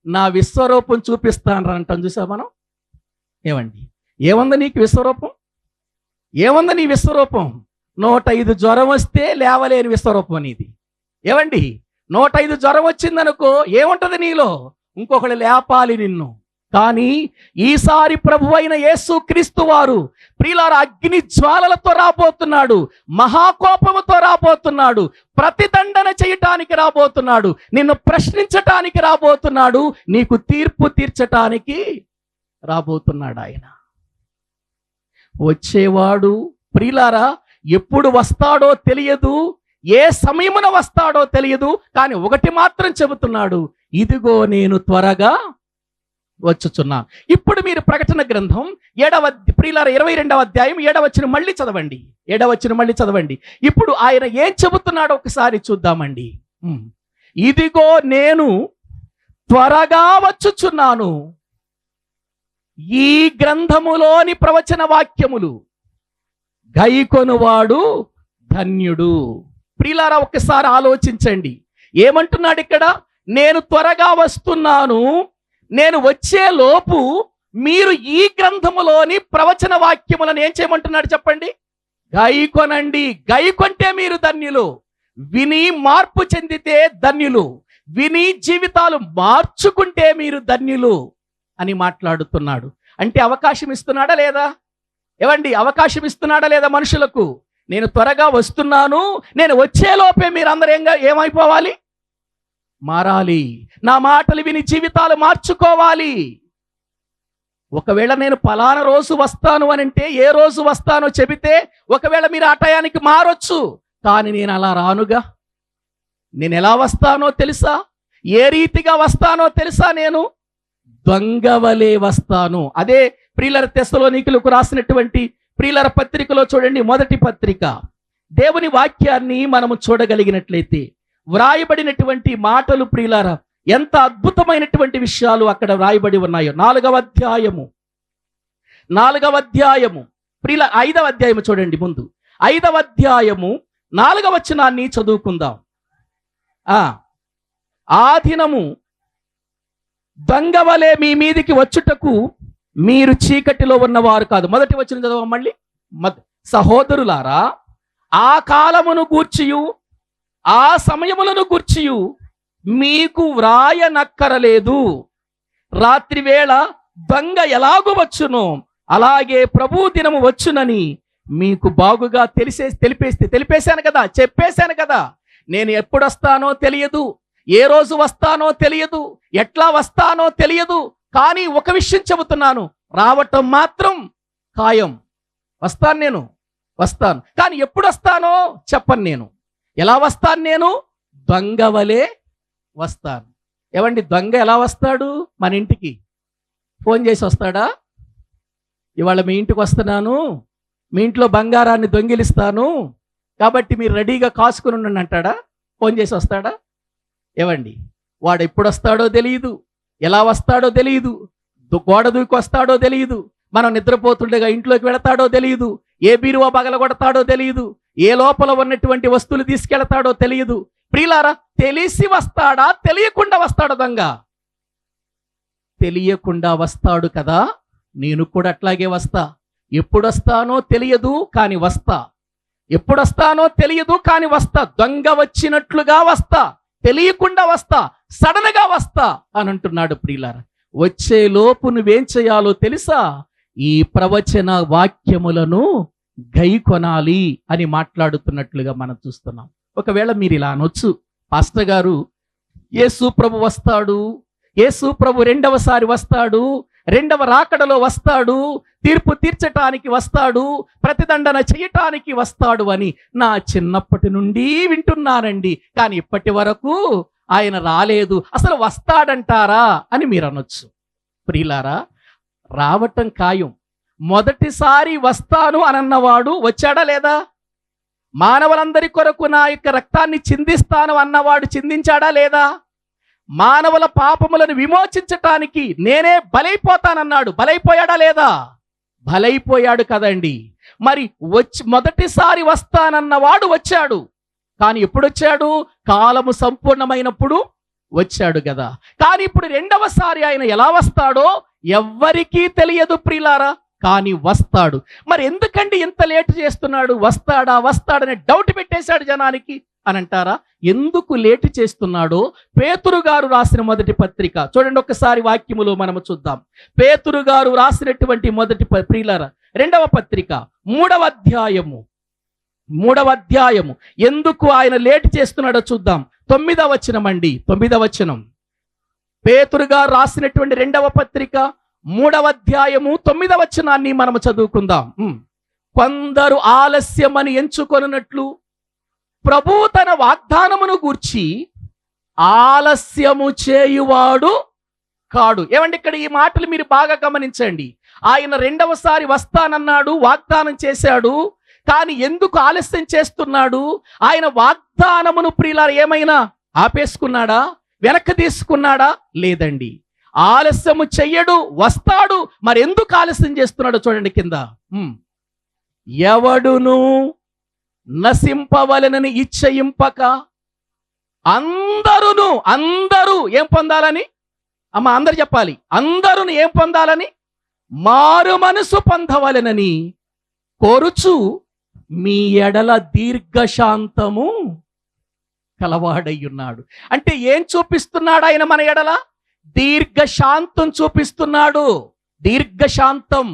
నా విశ్వరూపం చూపిస్తాను అంటాం చూసా మనం. ఏమండి, ఏముంది నీకు విశ్వరూపం? ఏముంది నీ విశ్వరూపం? 105 జ్వరం వస్తే లేవలేని విశ్వరూపం నీది. ఏవండి, 105 జ్వరం వచ్చిందనుకో ఏముంటది నీలో? ఇంకొకళ్ళు లేపాలి నిన్ను. కానీ ఈసారి ప్రభు అయిన యేసు క్రీస్తు వారు ప్రియులారా అగ్ని జ్వాలలతో రాబోతున్నాడు, మహాకోపముతో రాబోతున్నాడు, ప్రతిదండన చేయటానికి రాబోతున్నాడు, నిన్ను ప్రశ్నించటానికి రాబోతున్నాడు, నీకు తీర్పు తీర్చటానికి రాబోతున్నాడు ఆయన. వచ్చేవాడు ప్రియులారా ఎప్పుడు వస్తాడో తెలియదు, ఏ సమయమున వస్తాడో తెలియదు. కానీ ఒకటి మాత్రం చెబుతున్నాడు, ఇదిగో నేను త్వరగా వచ్చుచున్నాను. ఇప్పుడు మీరు ప్రకటన గ్రంథం 22వ అధ్యాయం 7వ వచనం మళ్ళీ చదవండి. 7వ వచనం మళ్ళీ చదవండి. ఇప్పుడు ఆయన ఏం చెబుతున్నాడో ఒకసారి చూద్దామండి. ఇదిగో నేను త్వరగా వచ్చుచున్నాను, ఈ గ్రంథములోని ప్రవచన వాక్యములు గైకొనువాడు ధన్యుడు. ప్రియులారా ఒక్కసారి ఆలోచించండి, ఏమంటున్నాడు ఇక్కడ? నేను త్వరగా వస్తున్నాను, నేను వచ్చే లోపు మీరు ఈ గ్రంథములోని ప్రవచన వాక్యములను ఏం చేయమంటున్నాడు చెప్పండి? గైకొనండి. గైకొంటే మీరు ధన్యులు. విని మార్పు చెందితే ధన్యులు. విని జీవితాలు మార్చుకుంటే మీరు ధన్యులు అని మాట్లాడుతున్నాడు. అంటే అవకాశం ఇస్తున్నాడా లేదా? ఏవండి, అవకాశం ఇస్తున్నాడా లేదా మనుషులకు? నేను త్వరగా వస్తున్నాను, నేను వచ్చేలోపే మీరందరూ ఏమైపోవాలి? మారాలి. నా మాటలు విని జీవితాలు మార్చుకోవాలి. ఒకవేళ నేను పలానా రోజు వస్తాను అని అంటే, ఏ రోజు వస్తానో చెబితే ఒకవేళ మీరు ఆ టయానికి మారొచ్చు. కానీ నేను అలా రానుగా. నేను ఎలా వస్తానో తెలుసా? ఏ రీతిగా వస్తానో తెలుసా? నేను దొంగవలే వస్తాను. అదే ప్రియులార తెస్సలోనికీయులకు రాసినటువంటి ప్రియులార పత్రికలో చూడండి, మొదటి పత్రిక. దేవుని వాక్యాన్ని మనము చూడగలిగినట్లయితే వ్రాయబడినటువంటి మాటలు ప్రియులార ఎంత అద్భుతమైనటువంటి విషయాలు అక్కడ వ్రాయబడి ఉన్నాయో. 4వ అధ్యాయము ప్రియుల 5వ అధ్యాయము చూడండి. ముందు 5వ అధ్యాయము 4వ వచనాన్ని చదువుకుందాం. ఆ దినము దొంగవలే మీ మీదికి వచ్చుటకు మీరు చీకటిలో ఉన్నవారు కాదు. మొదటి వచనం చదవ మళ్ళీ. సహోదరులారా, ఆ కాలమును గూర్చియు ఆ సమయములను గూర్చియు మీకు వ్రాయనక్కరలేదు. రాత్రి వేళ దొంగ ఎలాగూ వచ్చునో అలాగే ప్రభు దినము వచ్చునని మీకు బాగుగా తెలిపేశాను కదా, చెప్పేశాను కదా. నేను ఎప్పుడు వస్తానో తెలియదు, ఏ రోజు వస్తానో తెలియదు, ఎట్లా వస్తానో తెలియదు. కానీ ఒక విషయం చెబుతున్నాను, రావటం మాత్రం ఖాయం. వస్తాను. కానీ ఎప్పుడు వస్తానో చెప్పను. నేను ఎలా వస్తాను? నేను దొంగవలే వస్తాను. ఏమండి, దొంగ ఎలా వస్తాడు మన ఇంటికి? ఫోన్ చేసి వస్తాడా? ఇవాళ మీ ఇంటికి వస్తున్నాను, మీ ఇంట్లో బంగారాన్ని దొంగిలిస్తాను, కాబట్టి మీరు రెడీగా కాసుకుని ఉండండి అంటాడా? ఫోన్ చేసి వస్తాడా? ఏవండి, వాడు ఎప్పుడు వస్తాడో తెలియదు, ఎలా వస్తాడో తెలియదు, గోడ దూకి వస్తాడో తెలియదు, మనం నిద్రపోతుండగా ఇంట్లోకి వెళతాడో తెలియదు, ఏ బీరువా పగలగొడతాడో తెలియదు, ఏ లోపల ఉన్నటువంటి వస్తువులు తీసుకెళ్తాడో తెలియదు. ప్రియులారా, తెలిసి వస్తాడా, తెలియకుండా వస్తాడు దొంగ? తెలియకుండా వస్తాడు కదా. నేను కూడా అట్లాగే వస్తా. ఎప్పుడు వస్తానో తెలియదు కానీ వస్తా. ఎప్పుడు వస్తానో తెలియదు కానీ వస్తా. దొంగ వచ్చినట్లుగా వస్తా, తెలియకుండా వస్తా, సడన్ గా వస్తా అని అంటున్నాడు. ప్రియులారా, వచ్చే లోపు నువ్వేం చేయాలో తెలుసా? ఈ ప్రవచన వాక్యములను గైకొనాలి అని మాట్లాడుతున్నట్లుగా మనం చూస్తున్నాం. ఒకవేళ మీరు ఇలా అనొచ్చు, పాస్టర్ గారు, యేసు ప్రభు వస్తాడు, యేసు ప్రభు రెండవసారి వస్తాడు, రెండవ రాకడలో వస్తాడు, తీర్పు తీర్చటానికి వస్తాడు, ప్రతిదండన చేయటానికి వస్తాడు అని నా చిన్నప్పటి నుండి వింటున్నానండి, కానీ ఇప్పటి వరకు ఆయన రాలేదు, అసలు వస్తాడంటారా అని మీరు అనొచ్చు. ప్రియులారా, రావటం ఖాయం. మొదటిసారి వస్తాను అనన్నవాడు వచ్చాడా లేదా? మానవులందరి కొరకు నా యొక్క రక్తాన్ని చిందిస్తాను అన్నవాడు చిందించాడా లేదా? మానవుల పాపములను విమోచించటానికి నేనే బలైపోతానన్నాడు, బలైపోయాడా లేదా? బలైపోయాడు కదండి. మరి మొదటిసారి వస్తానన్నవాడు వచ్చాడు, కానీ ఎప్పుడు వచ్చాడు? కాలము సంపూర్ణమైనప్పుడు వచ్చాడు కదా. కానీ ఇప్పుడు రెండవసారి ఆయన ఎలా వస్తాడో ఎవ్వరికీ తెలియదు ప్రియులారా, కానీ వస్తాడు. మరి ఎందుకండి ఇంత లేట్ చేస్తున్నాడు? వస్తాడనే డౌట్ పెట్టేశాడు జనానికి అని అంటారా? ఎందుకు లేట్ చేస్తున్నాడో పేతురు గారు రాసిన మొదటి పత్రిక చూడండి, ఒక్కసారి వాక్యములో మనము చూద్దాం. పేతురు గారు రాసినటువంటి మొదటి ప్రియులారా రెండవ పత్రిక 3వ అధ్యాయము ఎందుకు ఆయన లేట్ చేస్తున్నాడో చూద్దాం. 9వ వచనం అండి, 9వ వచనం. పేతురు గారు రాసినటువంటి రెండవ పత్రిక 3వ అధ్యాయము 9వ వచనాన్ని మనము చదువుకుందాం. కొందరు ఆలస్యమని ఎంచుకొనున్నట్లు ప్రభు తన వాగ్దానమును గూర్చి ఆలస్యము చేయువాడు కాడు. ఏమండి, ఇక్కడ ఈ మాటలు మీరు బాగా గమనించండి. ఆయన రెండవసారి వస్తానన్నాడు, వాగ్దానం చేశాడు, కానీ ఎందుకు ఆలస్యం చేస్తున్నాడు? ఆయన వాగ్దానమును ప్రియులారా ఏమైనా ఆపేసుకున్నాడా, వెనక్కి తీసుకున్నాడా? లేదండి, ఆలస్యము చెయ్యడు, వస్తాడు. మరి ఎందుకు ఆలస్యం చేస్తున్నాడో చూడండి కింద. ఎవడును నశింపవలనని ఇచ్చయింపక అందరూ ఏం పొందాలని? అమ్మ అందరు చెప్పాలి. అందరూ ఏం పొందాలని? మారు మనసు పొందవలనని కోరుచు మీ ఎడల దీర్ఘశాంతము కలవాడయ్యున్నాడు. అంటే ఏం చూపిస్తున్నాడు ఆయన మన ఎడల? దీర్ఘశాంతం చూపిస్తున్నాడు. దీర్ఘశాంతం.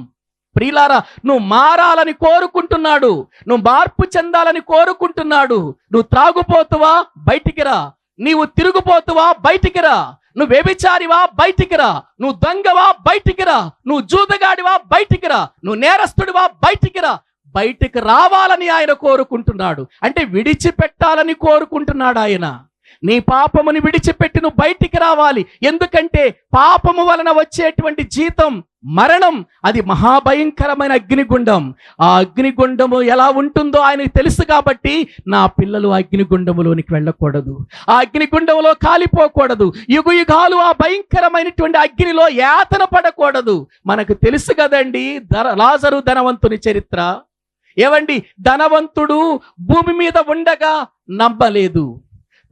ప్రియులారా, నువ్వు మారాలని కోరుకుంటున్నాడు, నువ్వు మార్పు చెందాలని కోరుకుంటున్నాడు. నువ్వు త్రాగుపోతువా? బయటికి రా. నీవు తిరుగుపోతువా? బయటికి రా. నువ్వు వ్యభిచారివా? బయటికి రా. నువ్వు దొంగవా? బయటికి రా. నువ్వు జూదగాడివా? బయటికి రా. నువ్వు నేరస్తుడివా? బయటికి రా. బయటికి రావాలని ఆయన కోరుకుంటున్నాడు. అంటే విడిచిపెట్టాలని కోరుకుంటున్నాడు ఆయన. నీ పాపముని విడిచిపెట్టి నువ్వు బయటికి రావాలి. ఎందుకంటే పాపము వలన వచ్చేటువంటి జీతం మరణం. అది మహాభయంకరమైన అగ్నిగుండం. ఆ అగ్నిగుండము ఎలా ఉంటుందో ఆయనకు తెలుసు కాబట్టి నా పిల్లలు అగ్నిగుండములోనికి వెళ్ళకూడదు, ఆ అగ్నిగుండంలో కాలిపోకూడదు, యుగయుగాలు ఆ భయంకరమైనటువంటి అగ్నిలో యాతన పడకూడదు. మనకు తెలుసు కదండి లాజరు ధనవంతుని చరిత్ర. ఏవండి, ధనవంతుడు భూమి మీద ఉండగా నమ్మలేదు,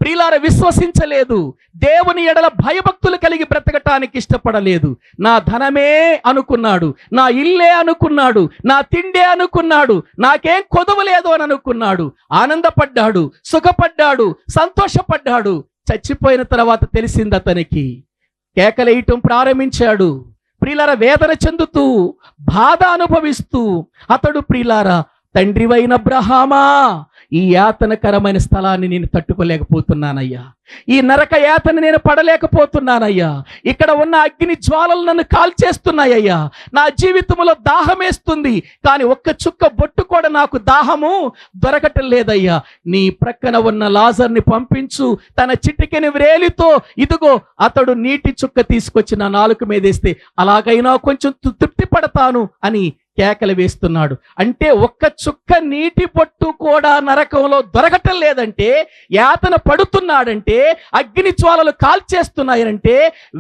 ప్రియులార విశ్వసించలేదు, దేవుని ఎడల భయభక్తులు కలిగి బ్రతకటానికి ఇష్టపడలేదు. నా ధనమే అనుకున్నాడు, నా ఇల్లే అనుకున్నాడు, నా తిండే అనుకున్నాడు, నాకేం కొదవలేదు అని అనుకున్నాడు. ఆనందపడ్డాడు, సుఖపడ్డాడు, సంతోషపడ్డాడు. చచ్చిపోయిన తర్వాత తెలిసింది అతనికి. కేకలేయటం ప్రారంభించాడు. ప్రియులార వేదన చెందుతూ బాధ అనుభవిస్తూ అతడు, ప్రియులారా, తండ్రివైన అబ్రహామా, ఈ యాతనకరమైన స్థలాన్ని నేను తట్టుకోలేకపోతున్నానయ్యా, ఈ నరక యాతన నేను పడలేకపోతున్నానయ్యా, ఇక్కడ ఉన్న అగ్ని జ్వాలలు నన్ను కాల్చేస్తున్నాయ్యా, నా జీవితంలో దాహమేస్తుంది, కానీ ఒక్క చుక్క బొట్టు కూడా నాకు దాహము దొరకటం లేదయ్యా, నీ ప్రక్కన ఉన్న లాజర్ని పంపించు, తన చిటికెని వ్రేలితో ఇదిగో అతడు నీటి చుక్క తీసుకొచ్చి నా నాలుక మీద వేస్తే అలాగైనా కొంచెం తృప్తి పడతాను అని కేకలు వేస్తున్నాడు. అంటే ఒక్క చుక్క నీటి పొట్టు కూడా నరకంలో దొరకటం లేదంటే, యాతన పడుతున్నాడంటే, అగ్ని జ్వాలలు కాల్చేస్తున్నాయంటే,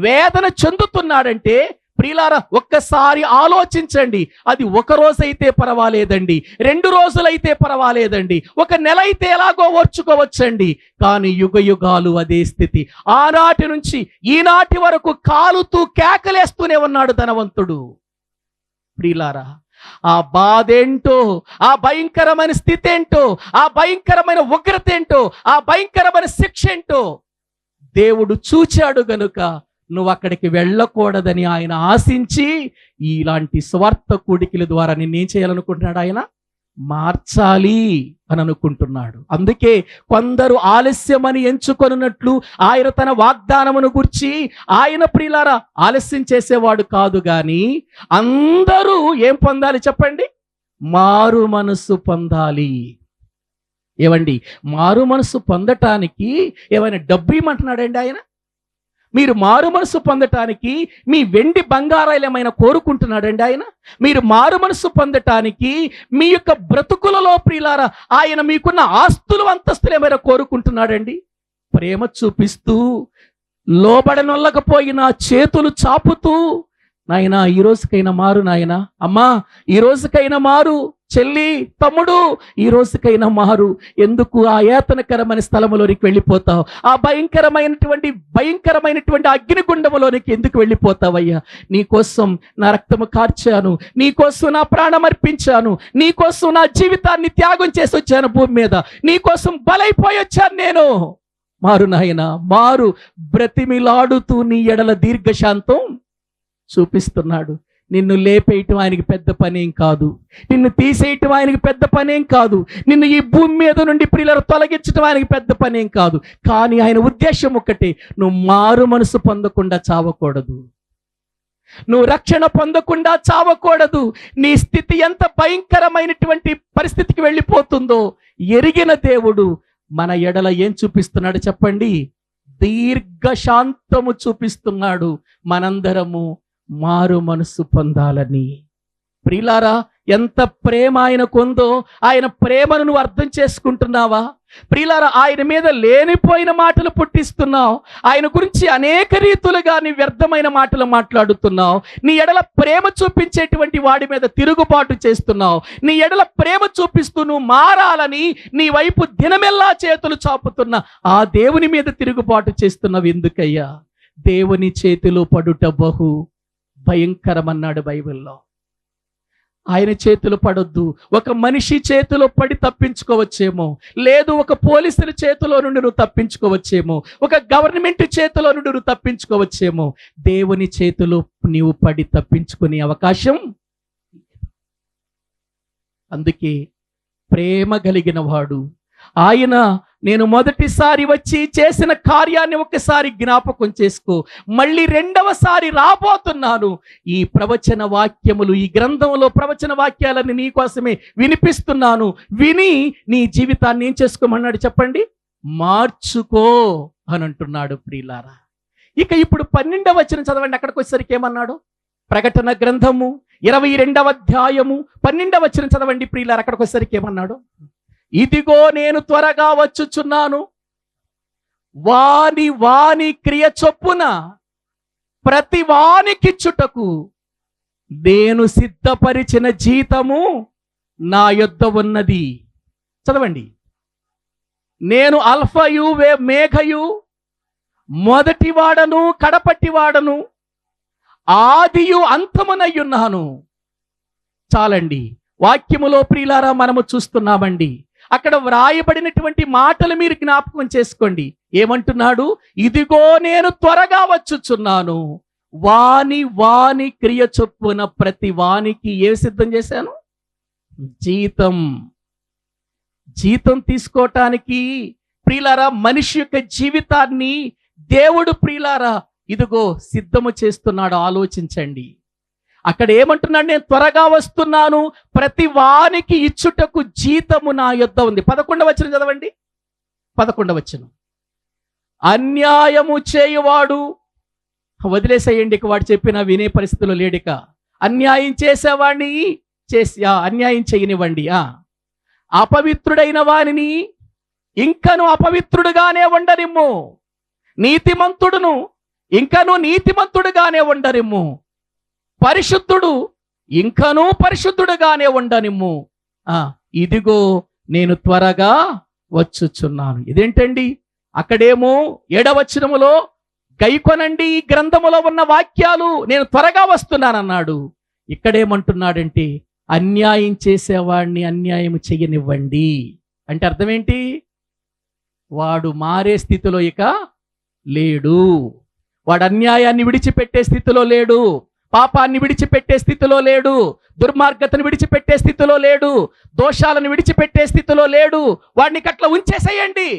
వేదన చెందుతున్నాడంటే, ప్రియులారా ఒక్కసారి ఆలోచించండి. అది ఒక రోజైతే పర్వాలేదండి, 2 రోజులైతే పర్వాలేదండి, 1 నెల అయితే ఎలాగో ఓర్చుకోవచ్చండి, కానీ యుగ యుగాలు అదే స్థితి. ఆనాటి నుంచి ఈనాటి వరకు కాలుతూ కేకలేస్తూనే ఉన్నాడు ధనవంతుడు. ప్రియులారా ఆ బాధ ఏంటో, ఆ భయంకరమైన స్థితి ఏంటో, ఆ భయంకరమైన ఉగ్రత ఏంటో, ఆ భయంకరమైన శిక్ష ఏంటో దేవుడు చూచాడు గనుక నువ్వు అక్కడికి వెళ్ళకూడదని ఆయన ఆశించి ఇలాంటి స్వార్థ కూడికల ద్వారా నిన్నేం చేయాలనుకుంటున్నాడు? ఆయన మార్చాలి అని అనుకుంటున్నాడు. అందుకే కొందరు ఆలస్యమని ఎంచుకొనున్నట్లు ఆయన తన వాగ్దానమును గురించి ఆయన ప్రియులారా ఆలస్యం చేసేవాడు కాదు, గాని అందరూ ఏం పొందాలి చెప్పండి? మారు మనసు పొందాలి. ఏవండి, మారు మనసు పొందటానికి ఏమైనా డబ్బు ఇమ్మంటున్నాడండి ఆయన? మీరు మారు మనసు పొందటానికి మీ వెండి బంగారాలు ఏమైనా కోరుకుంటున్నాడండి ఆయన? మీరు మారు మనసు పొందటానికి మీ యొక్క బ్రతుకులలో ప్రియులారా ఆయన మీకున్న ఆస్తులు అంతస్తులు ఏమైనా కోరుకుంటున్నాడండి? ప్రేమ చూపిస్తూ లోబడనొల్లకపోయినా చేతులు చాపుతూ, నాయనా ఈ రోజుకైనా మారు, నాయనా అమ్మా ఈ రోజుకైనా మారు, చెల్లి తమ్ముడు ఈ రోజుకైనా మారు. ఎందుకు ఆ యాతనకరమైన స్థలములోనికి వెళ్ళిపోతావు? ఆ భయంకరమైనటువంటి అగ్నిగుండములోనికి ఎందుకు వెళ్ళిపోతావయ్యా? నీకోసం నా రక్తము కార్చాను, నీకోసం నా ప్రాణం అర్పించాను, నీకోసం నా జీవితాన్ని త్యాగం చేసి వచ్చాను భూమి మీద, నీకోసం బలైపోయి వచ్చాను నేను. మారు నాయనా మారు. బ్రతిమిలాడుతూ నీ ఎడల దీర్ఘశాంతం చూపిస్తున్నాడు. నిన్ను లేపేయటం ఆయనకి పెద్ద పనేం కాదు, నిన్ను తీసేయటం ఆయనకి పెద్ద పనేం కాదు, నిన్ను ఈ భూమి మీద నుండి ప్రియులను తొలగించటం ఆయనకి పెద్ద పనేం కాదు. కానీ ఆయన ఉద్దేశం ఒక్కటే, నువ్వు మారు మనసు పొందకుండా చావకూడదు, నువ్వు రక్షణ పొందకుండా చావకూడదు. నీ స్థితి ఎంత భయంకరమైనటువంటి పరిస్థితికి వెళ్ళిపోతుందో ఎరిగిన దేవుడు మన ఎడల ఏం చూపిస్తున్నాడు చెప్పండి? దీర్ఘశాంతము చూపిస్తున్నాడు. మనందరము మారు మనసు పొందాలని. ప్రియులారా ఎంత ప్రేమ ఆయనకు ఉందో, ఆయన ప్రేమను నువ్వు అర్థం చేసుకుంటున్నావా? ప్రియులారా ఆయన మీద లేనిపోయిన మాటలు పుట్టిస్తున్నావు, ఆయన గురించి అనేక రీతులుగా నీ వ్యర్థమైన మాటలు మాట్లాడుతున్నావు, నీ ఎడల ప్రేమ చూపించేటువంటి వాడి మీద తిరుగుబాటు చేస్తున్నావు, నీ ఎడల ప్రేమ చూపిస్తూ నువ్వు మారాలని నీ వైపు దినమెల్లా చేతులు చాపుతున్నా ఆ దేవుని మీద తిరుగుబాటు చేస్తున్నావు. ఎందుకయ్యా? దేవుని చేతిలో పడుట బహు భయంకరమన్నాడు బైబిల్లో. ఆయన చేతులు పడొద్దు. ఒక మనిషి చేతిలో పడి తప్పించుకోవచ్చేమో, లేదు ఒక పోలీసుల చేతిలో నుండి నువ్వు తప్పించుకోవచ్చేమో, ఒక గవర్నమెంట్ చేతిలో నుండి నువ్వు తప్పించుకోవచ్చేమో. దేవుని చేతిలో నీవు పడి తప్పించుకునే అవకాశం. అందుకే ప్రేమ కలిగిన వాడు ఆయన, నేను మొదటిసారి వచ్చి చేసిన కార్యాన్ని ఒక్కసారి జ్ఞాపకం చేసుకో, మళ్ళీ 2వసారి రాబోతున్నాను. ఈ ప్రవచన వాక్యములు, ఈ గ్రంథంలో ప్రవచన వాక్యాలని నీ కోసమే వినిపిస్తున్నాను. విని నీ జీవితాన్ని ఏం చేసుకోమన్నాడు చెప్పండి? మార్చుకో అని అంటున్నాడు. ప్రియులారా ఇక ఇప్పుడు 12వ వచనం చదవండి. అక్కడికి వచ్చేసరికి ఏమన్నాడు? ప్రకటన గ్రంథము 22వ అధ్యాయము 12వ వచనం చదవండి ప్రియులారా. అక్కడికి వచ్చేసరికి ఏమన్నాడు? ఇదిగో నేను త్వరగా వచ్చుచున్నాను, వాని క్రియ చొప్పున ప్రతి వానికిచ్చుటకు నేను సిద్ధపరిచిన జీతము నా యొద్ద ఉన్నది. చదవండి. నేను అల్ఫయు మేఘయు, మొదటి వాడను కడపటి వాడను, ఆదియు అంతమునయ్యున్నాను. చాలండి. వాక్యములో ప్రియులారా మనము చూస్తున్నామండి, అక్కడ వ్రాయబడినటువంటి మాటలు మీరు జ్ఞాపకం చేసుకోండి. ఏమంటున్నాడు? ఇదిగో నేను త్వరగా వచ్చుచున్నాను, వాని క్రియ చొప్పున ప్రతి వానికి ఏ సిద్ధం చేశాను? జీతం. జీతం తీసుకోవటానికి ప్రియులారా మనిషి యొక్క జీవితాన్ని దేవుడు ప్రియులారా ఇదిగో సిద్ధము చేస్తున్నాడు. ఆలోచించండి. అక్కడ ఏమంటున్నాడు? నేను త్వరగా వస్తున్నాను, ప్రతి వానికి ఇచ్చుటకు జీతము నా యొద్ద ఉంది. 11వ వచనం చదవండి. 11వ వచనం. అన్యాయము చేయువాడు వదిలేసేయండి, ఇక వాడు చెప్పిన వినే పరిస్థితిలో లేడిక. అన్యాయం చేసేవాడిని అన్యాయం చేయనివ్వండి. అపవిత్రుడైన వానిని ఇంకను అపవిత్రుడుగానే ఉండనిమ్ము, నీతిమంతుడును ఇంకను నీతిమంతుడుగానే ఉండనిమ్ము, పరిశుద్ధుడు ఇంకనూ పరిశుద్ధుడుగానే ఉండనిమ్ము. ఇదిగో నేను త్వరగా వచ్చుచున్నాను. ఇదేంటండి? అక్కడేమో 7వ వచనములో గైకొనండి ఈ గ్రంథములో ఉన్న వాక్యాలు, నేను త్వరగా వస్తున్నానన్నాడు. ఇక్కడేమంటున్నాడంటే అన్యాయం చేసేవాడిని అన్యాయం చెయ్యనివ్వండి. అంటే అర్థం ఏంటి? వాడు మారే స్థితిలో ఇక లేడు. వాడు అన్యాయాన్ని విడిచిపెట్టే స్థితిలో లేడు, పాపాన్ని విడిచిపెట్టే స్థితిలో లేడు, దుర్మార్గతను విడిచిపెట్టే స్థితిలో లేడు, దోషాలను విడిచిపెట్టే స్థితిలో లేడు. వాడిని అట్లా ఉంచేసేయండి,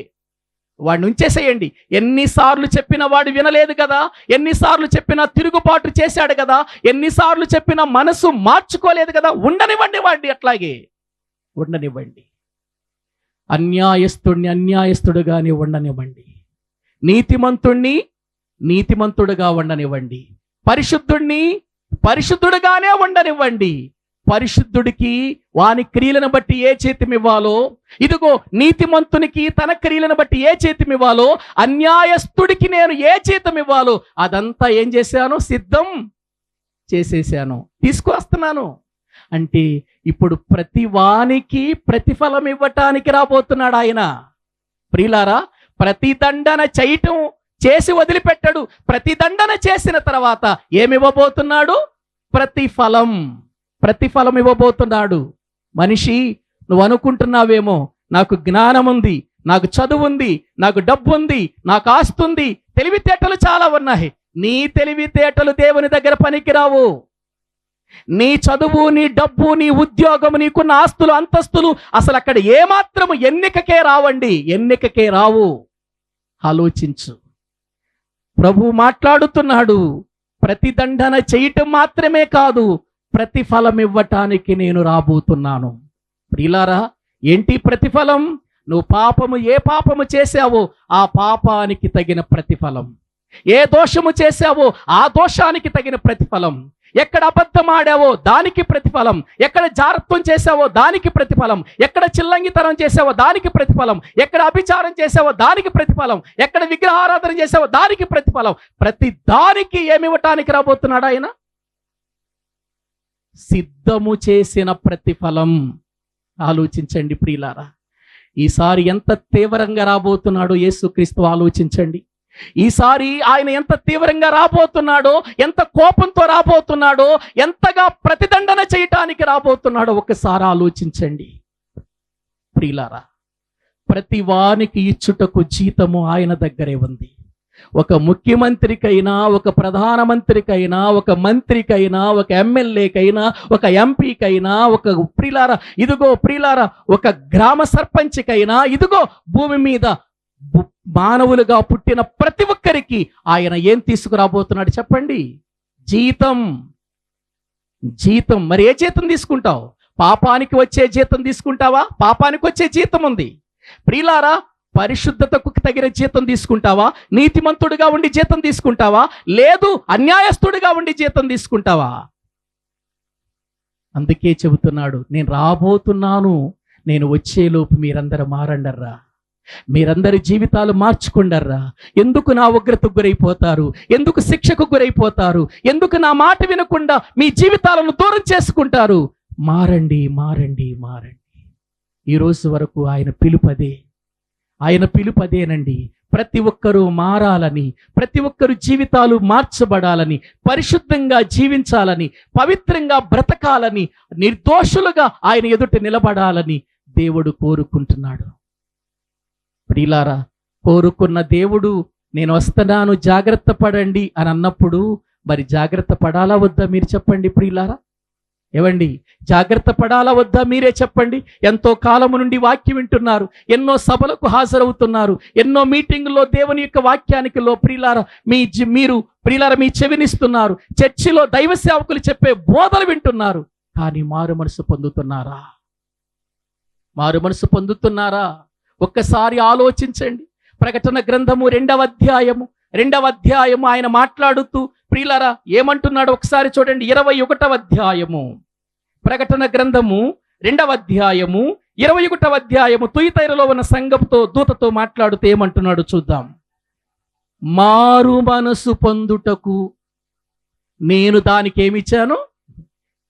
వాడిని ఉంచేసేయండి. ఎన్నిసార్లు చెప్పినా వాడు వినలేదు కదా, ఎన్నిసార్లు చెప్పినా తిరుగుబాటు చేశాడు కదా, ఎన్నిసార్లు చెప్పినా మనసు మార్చుకోలేదు కదా. ఉండనివ్వండి, వాడిని అట్లాగే ఉండనివ్వండి. అన్యాయస్తుడిని అన్యాయస్తుడుగానే ఉండనివ్వండి, నీతిమంతుణ్ణి నీతిమంతుడుగా ఉండనివ్వండి, పరిశుద్ధుణ్ణి పరిశుద్ధుడుగానే ఉండనివ్వండి. పరిశుద్ధుడికి వాని క్రియలను బట్టి ఏ జీతం ఇవ్వాలో, ఇదిగో నీతిమంతునికి తన క్రియలను బట్టి ఏ జీతం ఇవ్వాలో, అన్యాయస్తుడికి నేను ఏ జీతం ఇవ్వాలో అదంతా ఏం చేశాను? సిద్ధం చేసేసాను, తీసుకువస్తున్నాను. అంటే ఇప్పుడు ప్రతి వానికి ప్రతిఫలం ఇవ్వటానికి రాబోతున్నాడు ఆయన. ప్రియులారా, ప్రతిదండన చేయటం చేసి వదిలిపెట్టాడు. ప్రతిదండన చేసిన తర్వాత ఏమివ్వబోతున్నాడు? ప్రతిఫలం. ప్రతిఫలం ఇవ్వబోతున్నాడు. మనిషి, నువ్వు అనుకుంటున్నావేమో నాకు జ్ఞానం ఉంది, నాకు చదువు ఉంది, నాకు డబ్బు ఉంది, నాకు ఆస్తి ఉంది, తెలివితేటలు చాలా ఉన్నాయి. నీ తెలివితేటలు దేవుని దగ్గర పనికిరావు. నీ చదువు, నీ డబ్బు, నీ ఉద్యోగం, నీకున్న ఆస్తులు, అంతస్తులు అసలు అక్కడ ఏమాత్రము ఎన్నికకే రావండి, ఎన్నికకే రావు. ఆలోచించు. ప్రభు మాట్లాడుతున్నాడు. ప్రతిదండన చేయటం మాత్రమే కాదు, ప్రతిఫలం ఇవ్వటానికి నేను రాబోతున్నాను. ప్రియులారా, ఏంటి ప్రతిఫలం? నువ్వు ఏ పాపము చేశావో ఆ పాపానికి తగిన ప్రతిఫలం, ఏ దోషము చేశావో ఆ దోషానికి తగిన ప్రతిఫలం, ఎక్కడ అబద్ధం ఆడావో దానికి ప్రతిఫలం, ఎక్కడ జారత్వం చేసావో దానికి ప్రతిఫలం, ఎక్కడ చిల్లంగితనం చేసావో దానికి ప్రతిఫలం, ఎక్కడ అభిచారం చేసావో దానికి ప్రతిఫలం, ఎక్కడ విగ్రహారాధన చేసావో దానికి ప్రతిఫలం. ప్రతి దానికి ఏమివ్వటానికి రాబోతున్నాడు ఆయన? సిద్ధము చేసిన ప్రతిఫలం. ఆలోచించండి ప్రియులారా, ఈసారి ఎంత తీవ్రంగా రాబోతున్నాడో యేసుక్రీస్తు ఆలోచించండి. ఈసారి ఆయన ఎంత తీవ్రంగా రాబోతున్నాడో, ఎంత కోపంతో రాబోతున్నాడో, ఎంతగా ప్రతిదండన చేయటానికి రాబోతున్నాడో ఒక్కసారి ఆలోచించండి ప్రియులారా. ప్రతి వానికి ఇచ్చుటకు జీతము ఆయన దగ్గరే ఉంది. ఒక ముఖ్యమంత్రికైనా, ఒక ప్రధానమంత్రికైనా, ఒక మంత్రికైనా, ఒక ఎమ్మెల్యేకైనా, ఒక ఎంపీకైనా, ఒక ప్రియులారా ఒక గ్రామ సర్పంచ్కైనా, ఇదిగో భూమి మీద మానవులుగా పుట్టిన ప్రతి ఒక్కరికి ఆయన ఏం తీసుకురాబోతున్నాడు చెప్పండి? జీతం. జీతం. మరి ఏ జీతం తీసుకుంటావు? పాపానికి వచ్చే జీతం తీసుకుంటావా? పాపానికి వచ్చే జీతం ఉంది. ప్రియులారా, పరిశుద్ధతకు తగిన జీతం తీసుకుంటావా? నీతిమంతుడిగా ఉండి జీతం తీసుకుంటావా? లేదు అన్యాయస్తుడిగా ఉండి జీతం తీసుకుంటావా? అందుకే చెబుతున్నాడు, నేను రాబోతున్నాను, నేను వచ్చేలోపు మీరందరూ మారండర్రా, మీరందరి జీవితాలు మార్చుకుండర్రా. ఎందుకు నా ఉగ్రతకు గురైపోతారు? ఎందుకు శిక్షకు గురైపోతారు? ఎందుకు నా మాట వినకుండా మీ జీవితాలను దూరం చేసుకుంటారు? మారండి, మారండి, మారండి. ఈరోజు వరకు ఆయన పిలుపదే, ఆయన పిలుపదేనండి. ప్రతి ఒక్కరూ మారాలని, ప్రతి ఒక్కరు జీవితాలు మార్చబడాలని, పరిశుద్ధంగా జీవించాలని, పవిత్రంగా బ్రతకాలని, నిర్దోషులుగా ఆయన ఎదుట నిలబడాలని దేవుడు కోరుకుంటున్నాడు. ప్రియులారా, కోరుకున్న దేవుడు నేను వస్తున్నాను జాగ్రత్త పడండి అని అన్నప్పుడు మరి జాగ్రత్త పడాలా వద్దా మీరు చెప్పండి ప్రియులారా? ఏవండి, జాగ్రత్త పడాలా వద్దా మీరే చెప్పండి. ఎంతో కాలము నుండి వాక్యం వింటున్నారు, ఎన్నో సభలకు హాజరవుతున్నారు, ఎన్నో మీటింగుల్లో దేవుని యొక్క వాక్యానికి ప్రియులారా మీ చెవినిస్తున్నారు, చర్చిలో దైవ సేవకులు చెప్పే బోధలు వింటున్నారు. కానీ మారు మనసు పొందుతున్నారా? మారు మనసు పొందుతున్నారా? ఒక్కసారి ఆలోచించండి. ప్రకటన గ్రంథము 2వ అధ్యాయము ఆయన మాట్లాడుతూ ప్రియులారా ఏమంటున్నాడు ఒకసారి చూడండి. 21వ అధ్యాయము, ప్రకటన గ్రంథము 2వ అధ్యాయము 21వ అధ్యాయము తుయతైరలో ఉన్న సంఘంతో దూతతో మాట్లాడుతూ ఏమంటున్నాడు చూద్దాం. మారు మనసు పొందుటకు నేను దానికి ఏమిచ్చాను?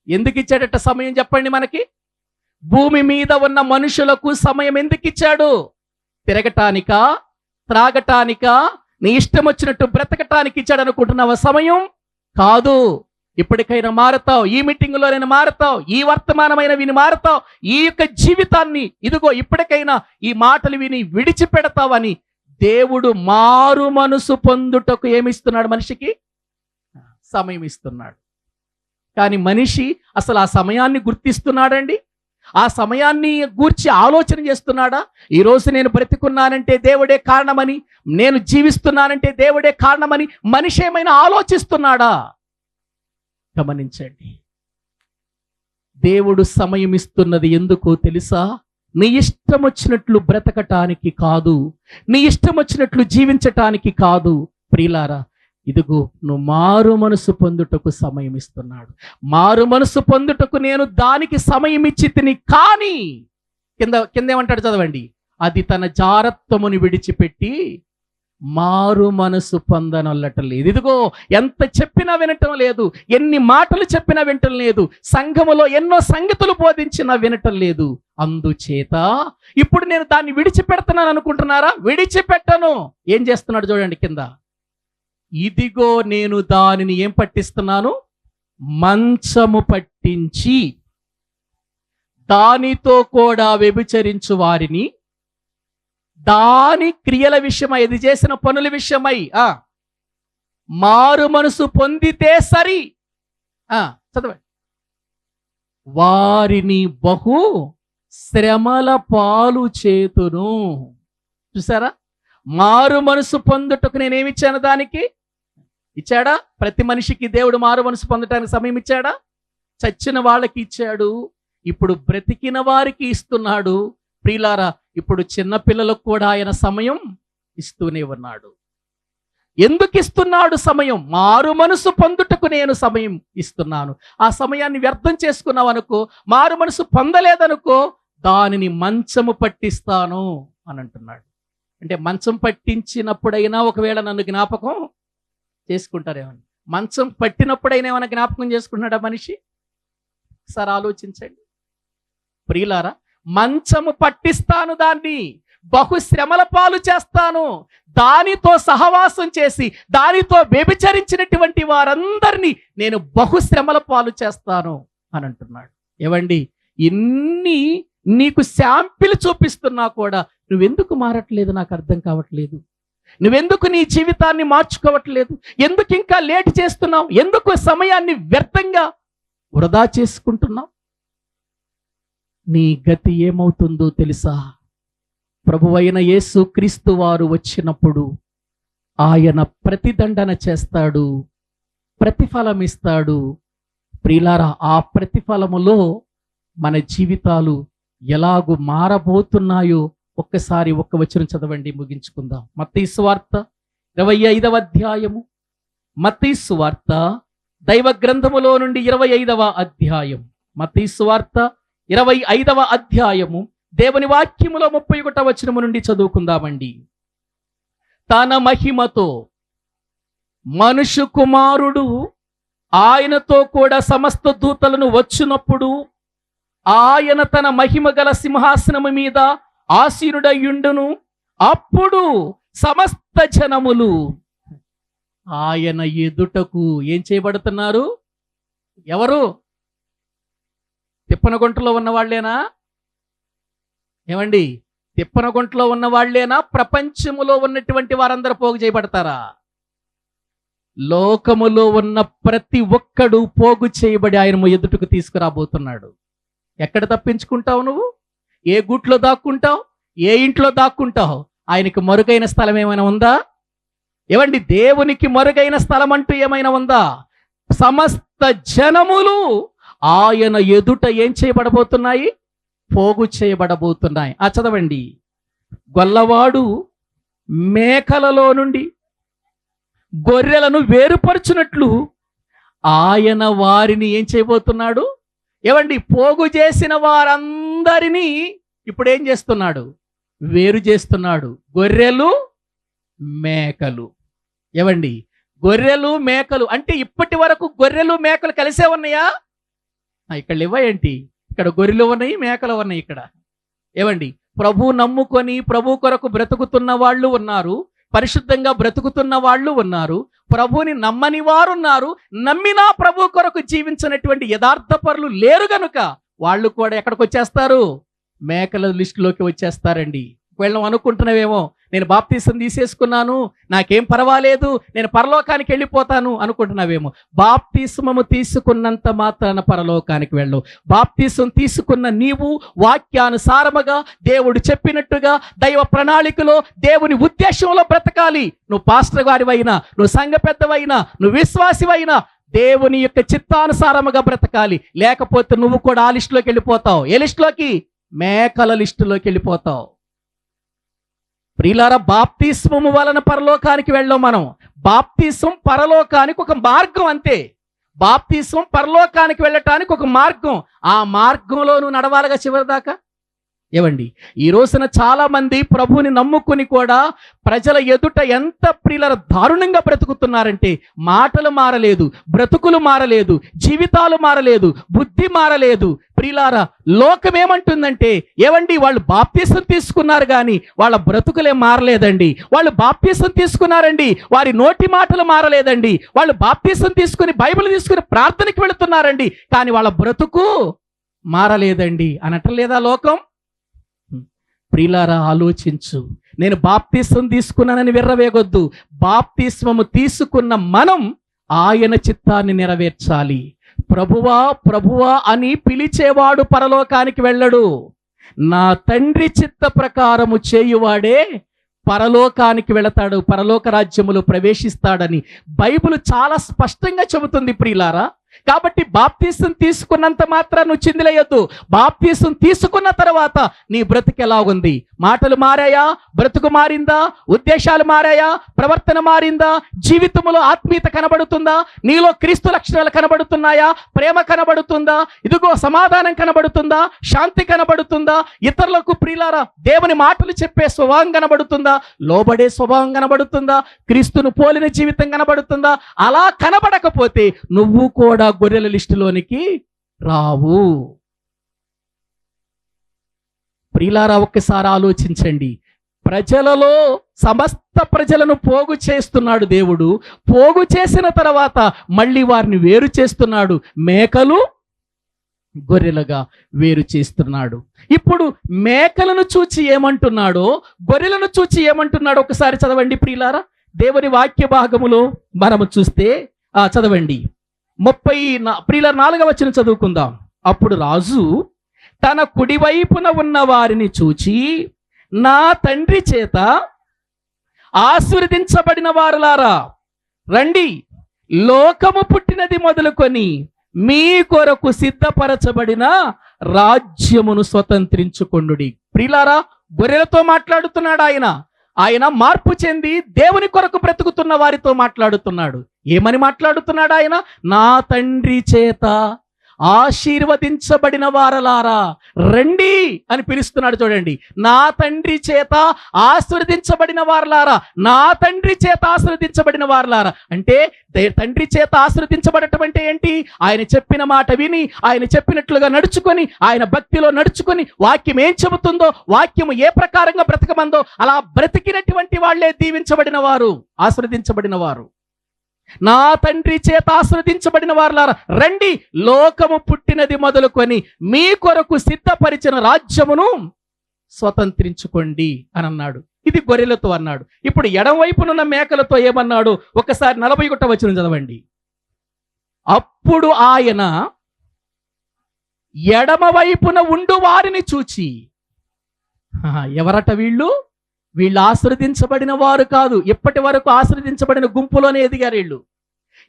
ఎందుకు ఇచ్చాడట సమయం చెప్పండి మనకి? భూమి మీద ఉన్న మనుషులకు సమయం ఎందుకు ఇచ్చాడు? తిరగటానికా, త్రాగటానికా, నీ ఇష్టం వచ్చినట్టు బ్రతకటానికి ఇచ్చాడు అనుకుంటున్నావా? సమయం కాదు. ఇప్పటికైనా మారతావు, ఈ మీటింగ్లోనైనా మారతావు, ఈ వర్తమానమైన విని మారతావు, ఈ యొక్క జీవితాన్ని ఇదిగో ఇప్పటికైనా ఈ మాటలు విని విడిచిపెడతావని దేవుడు మారు మనసు పొందుటకు ఏమిస్తున్నాడు? మనిషికి సమయం ఇస్తున్నాడు. కానీ మనిషి అసలు ఆ సమయాన్ని గుర్తిస్తున్నాడండి? ఆ సమయాన్ని గూర్చి ఆలోచన చేస్తున్నాడా? ఈరోజు నేను బ్రతికున్నానంటే దేవుడే కారణమని, నేను జీవిస్తున్నానంటే దేవుడే కారణమని మనిషి ఏమైనా ఆలోచిస్తున్నాడా? గమనించండి. దేవుడు సమయం ఇస్తున్నది ఎందుకో తెలుసా? నీ ఇష్టం వచ్చినట్లు బ్రతకటానికి కాదు, నీ ఇష్టం వచ్చినట్లు జీవించటానికి కాదు. ప్రియులారా, ఇదిగో నువ్వు మారు మనసు పొందుటకు సమయం ఇస్తున్నాడు. మారు మనసు పొందుటకు నేను దానికి సమయం ఇచ్చి తిని, కానీ కింద ఏమంటాడు చదవండి. అది తన జారత్వముని విడిచిపెట్టి మారు మనసు పొందనొల్లటం లేదు. ఇదిగో ఎంత చెప్పినా వినటం లేదు, ఎన్ని మాటలు చెప్పినా వినటం లేదు, సంఘములో ఎన్నో సంగతులు బోధించినా వినటం లేదు. అందుచేత ఇప్పుడు నేను దాన్ని విడిచిపెడుతున్నాను అనుకుంటున్నారా? విడిచిపెట్టను. ఏం చేస్తున్నాడు చూడండి కింద. ఇదిగో నేను దానిని ఏం పట్టిస్తున్నాను? మంచము పట్టించి దానితో కూడా వ్యభిచరించు వారిని దాని క్రియల విషయమై, ఇది చేసిన పనుల విషయమై మారు మనసు పొందితే సరి చదవండి, వారిని బహు శ్రమల పాలు చేతును. చూసారా? మారు మనసు పొందుటకు నేనేమిచ్చాను? దానికి ఇచ్చాడా? ప్రతి మనిషికి దేవుడు మారు మనసు పొందటానికి సమయం ఇచ్చాడా? చచ్చిన వాళ్ళకి ఇచ్చాడు, ఇప్పుడు బ్రతికిన వారికి ఇస్తున్నాడు. ప్రియులారా, ఇప్పుడు చిన్నపిల్లలకు కూడా ఆయన సమయం ఇస్తూనే ఉన్నాడు. ఎందుకు ఇస్తున్నాడు సమయం? మారు మనసు పొందుటకు నేను సమయం ఇస్తున్నాను. ఆ సమయాన్ని వ్యర్థం చేసుకున్నావు అనుకో, మారు మనసు పొందలేదనుకో, దానిని మంచము పట్టిస్తాను అని అంటున్నాడు. అంటే మంచం పట్టించినప్పుడైనా ఒకవేళ నన్ను జ్ఞాపకం చేసుకుంటారేమని, మంచం పట్టినప్పుడైనా ఏమైనా జ్ఞాపకం చేసుకుంటున్నాడా మనిషి? ఒకసారి ఆలోచించండి. ప్రియులారా, మంచము పట్టిస్తాను, దాన్ని బహు శ్రమల పాలు చేస్తాను, దానితో సహవాసం చేసి దానితో వ్యభిచరించినటువంటి వారందరినీ నేను బహుశ్రమల పాలు చేస్తాను అని అంటున్నాడు. ఏవండి, ఇన్ని నీకు శాంపిల్ చూపిస్తున్నా కూడా నువ్వెందుకు మారట్లేదు? నాకు అర్థం కావట్లేదు. నువ్వెందుకు నీ జీవితాన్ని మార్చుకోవట్లేదు? ఎందుకు ఇంకా లేట్ చేస్తున్నావు? ఎందుకు సమయాన్ని వ్యర్థంగా వృధా చేసుకుంటున్నావు? నీ గతి ఏమవుతుందో తెలుసా? ప్రభువైన యేసు క్రీస్తు వారు వచ్చినప్పుడు ఆయన ప్రతిదండన చేస్తాడు, ప్రతిఫలం ఇస్తాడు. ప్రియులారా, ఆ ప్రతిఫలములో మన జీవితాలు ఎలాగూ మారబోతున్నాయో ఒక్కసారి ఒక్క వచనం చదవండి, ముగించుకుందాం. మత్తయి సువార్త 25వ అధ్యాయము, మత్తయి సువార్త దైవ గ్రంథములో నుండి 25వ అధ్యాయం, మత్తయి సువార్త 25వ అధ్యాయము దేవుని వాక్యములో 31వ వచనము నుండి చదువుకుందామండి. తన మహిమతో మనుష్య కుమారుడు ఆయనతో కూడా సమస్త దూతలను వచ్చినప్పుడు ఆయన తన మహిమ గల సింహాసనము మీద ఆసీనుడయ్యుండును. అప్పుడు సమస్త జనములు ఆయన ఎదుటకు ఏం చేయబడుతున్నారు? ఎవరు? తిప్పనగుంటలో ఉన్న వాళ్ళేనా? ఏమండి, తిప్పనగుంటలో ఉన్న వాళ్ళేనా? ప్రపంచములో ఉన్నటువంటి వారందరూ పోగు చేయబడతారా? లోకములో ఉన్న ప్రతి ఒక్కడు పోగు చేయబడి ఆయన ఎదుటకు తీసుకురాబోతున్నాడు. ఎక్కడ తప్పించుకుంటావు నువ్వు? ఏ గూట్లో దాక్కుంటావు? ఏ ఇంట్లో దాక్కుంటావు? ఆయనకి మరుగైన స్థలం ఏమైనా ఉందా? ఏమండి, దేవునికి మరుగైన స్థలం అంటూ ఏమైనా ఉందా? సమస్త జనములు ఆయన ఎదుట ఏం చేయబడబోతున్నాయి? పోగు చేయబడబోతున్నాయి. చదవండి. గొల్లవాడు మేకలలో నుండి గొర్రెలను వేరుపరుచున్నట్లు ఆయన వారిని ఏం చేయబోతున్నాడు? ఏమండి, పోగు చేసిన వారందరినీ ఇప్పుడు ఏం చేస్తున్నాడు? వేరు చేస్తున్నాడు. గొర్రెలు మేకలు. ఏమండి, గొర్రెలు మేకలు అంటే ఇప్పటి వరకు గొర్రెలు మేకలు కలిసే ఉన్నాయా? ఇక్కడ ఇవ్వేంటి? ఇక్కడ గొర్రెలు ఉన్నాయి, మేకలు ఉన్నాయి. ఇక్కడ ఏమండి, ప్రభు నమ్ముకొని ప్రభు కొరకు బ్రతుకుతున్న వాళ్ళు ఉన్నారు, పరిశుద్ధంగా బ్రతుకుతున్న వాళ్ళు ఉన్నారు, ప్రభుని నమ్మని వారు ఉన్నారు, నమ్మినా ప్రభు కొరకు జీవించినటువంటి యథార్థపరులు లేరు గనుక వాళ్ళు కూడా ఎక్కడికి వచ్చేస్తారు? మేకల లిస్టులోకి వచ్చేస్తారండి. వీళ్ళం అనుకుంటున్నావేమో, నేను బాప్తీసం తీసేసుకున్నాను, నాకేం పర్వాలేదు, నేను పరలోకానికి వెళ్ళిపోతాను అనుకుంటున్నావేమో. బాప్తీసము తీసుకున్నంత మాత్రాన పరలోకానికి వెళ్ళవు. బాప్తీసం తీసుకున్న నీవు వాక్యానుసారముగా దేవుడు చెప్పినట్టుగా దైవ ప్రణాళికలో దేవుని ఉద్దేశంలో బ్రతకాలి. నువ్వు పాస్టర్ గారివైనా, నువ్వు సంఘ పెద్దవైనా, నువ్వు విశ్వాసివైనా దేవుని యొక్క చిత్తానుసారముగా బ్రతకాలి. లేకపోతే నువ్వు కూడా ఆ లిస్టులోకి వెళ్ళిపోతావు. ఏ లిస్టులోకి? మేకల లిస్టులోకి వెళ్ళిపోతావు. ప్రియులారా, బాప్తిస్మము వలన పరలోకానికి వెళ్ళాం మనం. బాప్తిస్మం పరలోకానికి ఒక మార్గం అంతే. బాప్తిస్మం పరలోకానికి వెళ్ళటానికి ఒక మార్గం. ఆ మార్గంలో నువ్వు నడవాలిగా చివరిదాకా. ఏవండి, ఈ రోజున చాలా మంది ప్రభువుని నమ్ముకుని కూడా ప్రజల ఎదుట ఎంత ప్రియుల దారుణంగా బ్రతుకుతున్నారంటే, మాటలు మారలేదు, బ్రతుకులు మారలేదు, జీవితాలు మారలేదు, బుద్ధి మారలేదు. ప్రియులారా, లోకం ఏమంటుందంటే, ఏవండి వాళ్ళు బాప్తీసం తీసుకున్నారు కానీ వాళ్ళ బ్రతుకులే మారలేదండి. వాళ్ళు బాప్తీసం తీసుకున్నారండి, వారి నోటి మాటలు మారలేదండి. వాళ్ళు బాప్తీసం తీసుకుని బైబిల్ తీసుకుని ప్రార్థనకి వెళుతున్నారండి, కానీ వాళ్ళ బ్రతుకు మారలేదండి అనటం లేదా లోకం? ప్రియులారా, ఆలోచించు. నేను బాప్తిస్మం తీసుకున్నానని విర్రవేగొద్దు. బాప్తిస్మము తీసుకున్న మనం ఆయన చిత్తాన్ని నెరవేర్చాలి. ప్రభువా ప్రభువా అని పిలిచేవాడు పరలోకానికి వెళ్ళడు. నా తండ్రి చిత్త ప్రకారము చేయువాడే పరలోకానికి వెళతాడు, పరలోక రాజ్యములో ప్రవేశిస్తాడని బైబిల్ చాలా స్పష్టంగా చెబుతుంది ప్రియులారా. కాబట్టి బాప్తీసం తీసుకున్నంత మాత్రం నువ్వు చిందిలేయొద్దు. బాప్తీసం తీసుకున్న తర్వాత నీ బ్రతుకు ఎలా ఉంది? మాటలు మారాయా? బ్రతుకు మారిందా? ఉద్దేశాలు మారాయా? ప్రవర్తన మారిందా? జీవితంలో ఆత్మీయత కనబడుతుందా? నీలో క్రీస్తు లక్షణాలు కనబడుతున్నాయా? ప్రేమ కనబడుతుందా? ఇదిగో సమాధానం కనబడుతుందా? శాంతి కనబడుతుందా? ఇతరులకు ప్రియులారా దేవుని మాటలు చెప్పే స్వభావం కనబడుతుందా? లోబడే స్వభావం కనబడుతుందా? క్రీస్తును పోలిన జీవితం కనబడుతుందా? అలా కనబడకపోతే నువ్వు కూడా గొర్రెల లిస్టులోనికి రావు. ప్రియులారా, ఒక్కసారి ఆలోచించండి. ప్రజలలో సమస్త ప్రజలను పోగు చేస్తున్నాడు దేవుడు. పోగు చేసిన తర్వాత మళ్ళీ వారిని వేరు చేస్తున్నాడు. మేకలు గొర్రెలుగా వేరు చేస్తున్నాడు. ఇప్పుడు మేకలను చూచి ఏమంటున్నాడో, గొర్రెలను చూచి ఏమంటున్నాడో ఒకసారి చదవండి ప్రియులారా. దేవుని వాక్య భాగములో మనము చూస్తే చదవండి. 4వ వచనం చదువుకుందాం. అప్పుడు రాజు తన కుడివైపున ఉన్న వారిని చూచి, నా తండ్రి చేత ఆశీర్వదించబడిన వారులారా, రండి, లోకము పుట్టినది మొదలుకొని మీ కొరకు సిద్ధపరచబడిన రాజ్యమును స్వతంత్రించుకొండుడి. ప్రియులారా, గొర్రెలతో మాట్లాడుతున్నాడు ఆయన మార్పు చెంది దేవుని కొరకు బ్రతుకుతున్న వారితో మాట్లాడుతున్నాడు. ఏమని మాట్లాడుతున్నాడు ఆయన? నా తండ్రి చేత ఆశీర్వదించబడిన వారలారా రండి అని పిలుస్తున్నాడు. చూడండి, నా తండ్రి చేత ఆశీర్వదించబడిన వారలారా, నా తండ్రి చేత ఆశీర్వదించబడిన వారలారా అంటే తండ్రి చేత ఆశీర్వదించబడటం అంటే ఏంటి? ఆయన చెప్పిన మాట విని, ఆయన చెప్పినట్లుగా నడుచుకొని, ఆయన భక్తిలో నడుచుకొని, వాక్యం ఏం చెబుతుందో, వాక్యము ఏ ప్రకారంగా బ్రతకమందో అలా బ్రతికినటువంటి వాళ్ళే దీవించబడిన వారు, ఆశీర్వదించబడిన వారు. నా తండ్రి చేత ఆశీర్వదించబడిన వారులారా రండి, లోకము పుట్టినది మొదలుకొని మీ కొరకు సిద్ధపరిచిన రాజ్యమును స్వతంత్రించుకోండి అని అన్నాడు. ఇది గొర్రెలతో అన్నాడు. ఇప్పుడు ఎడమ వైపునున్న మేకలతో ఏమన్నాడు? ఒకసారి 41వ వచనం చదవండి. అప్పుడు ఆయన ఎడమ వైపున ఉండు వారిని చూచి, ఎవరట వీళ్ళు? వీళ్ళు ఆశీర్వదించబడిన వారు కాదు. ఇప్పటి వరకు ఆశీర్వదించబడిన గుంపులోనే ఎదిగారు వీళ్ళు.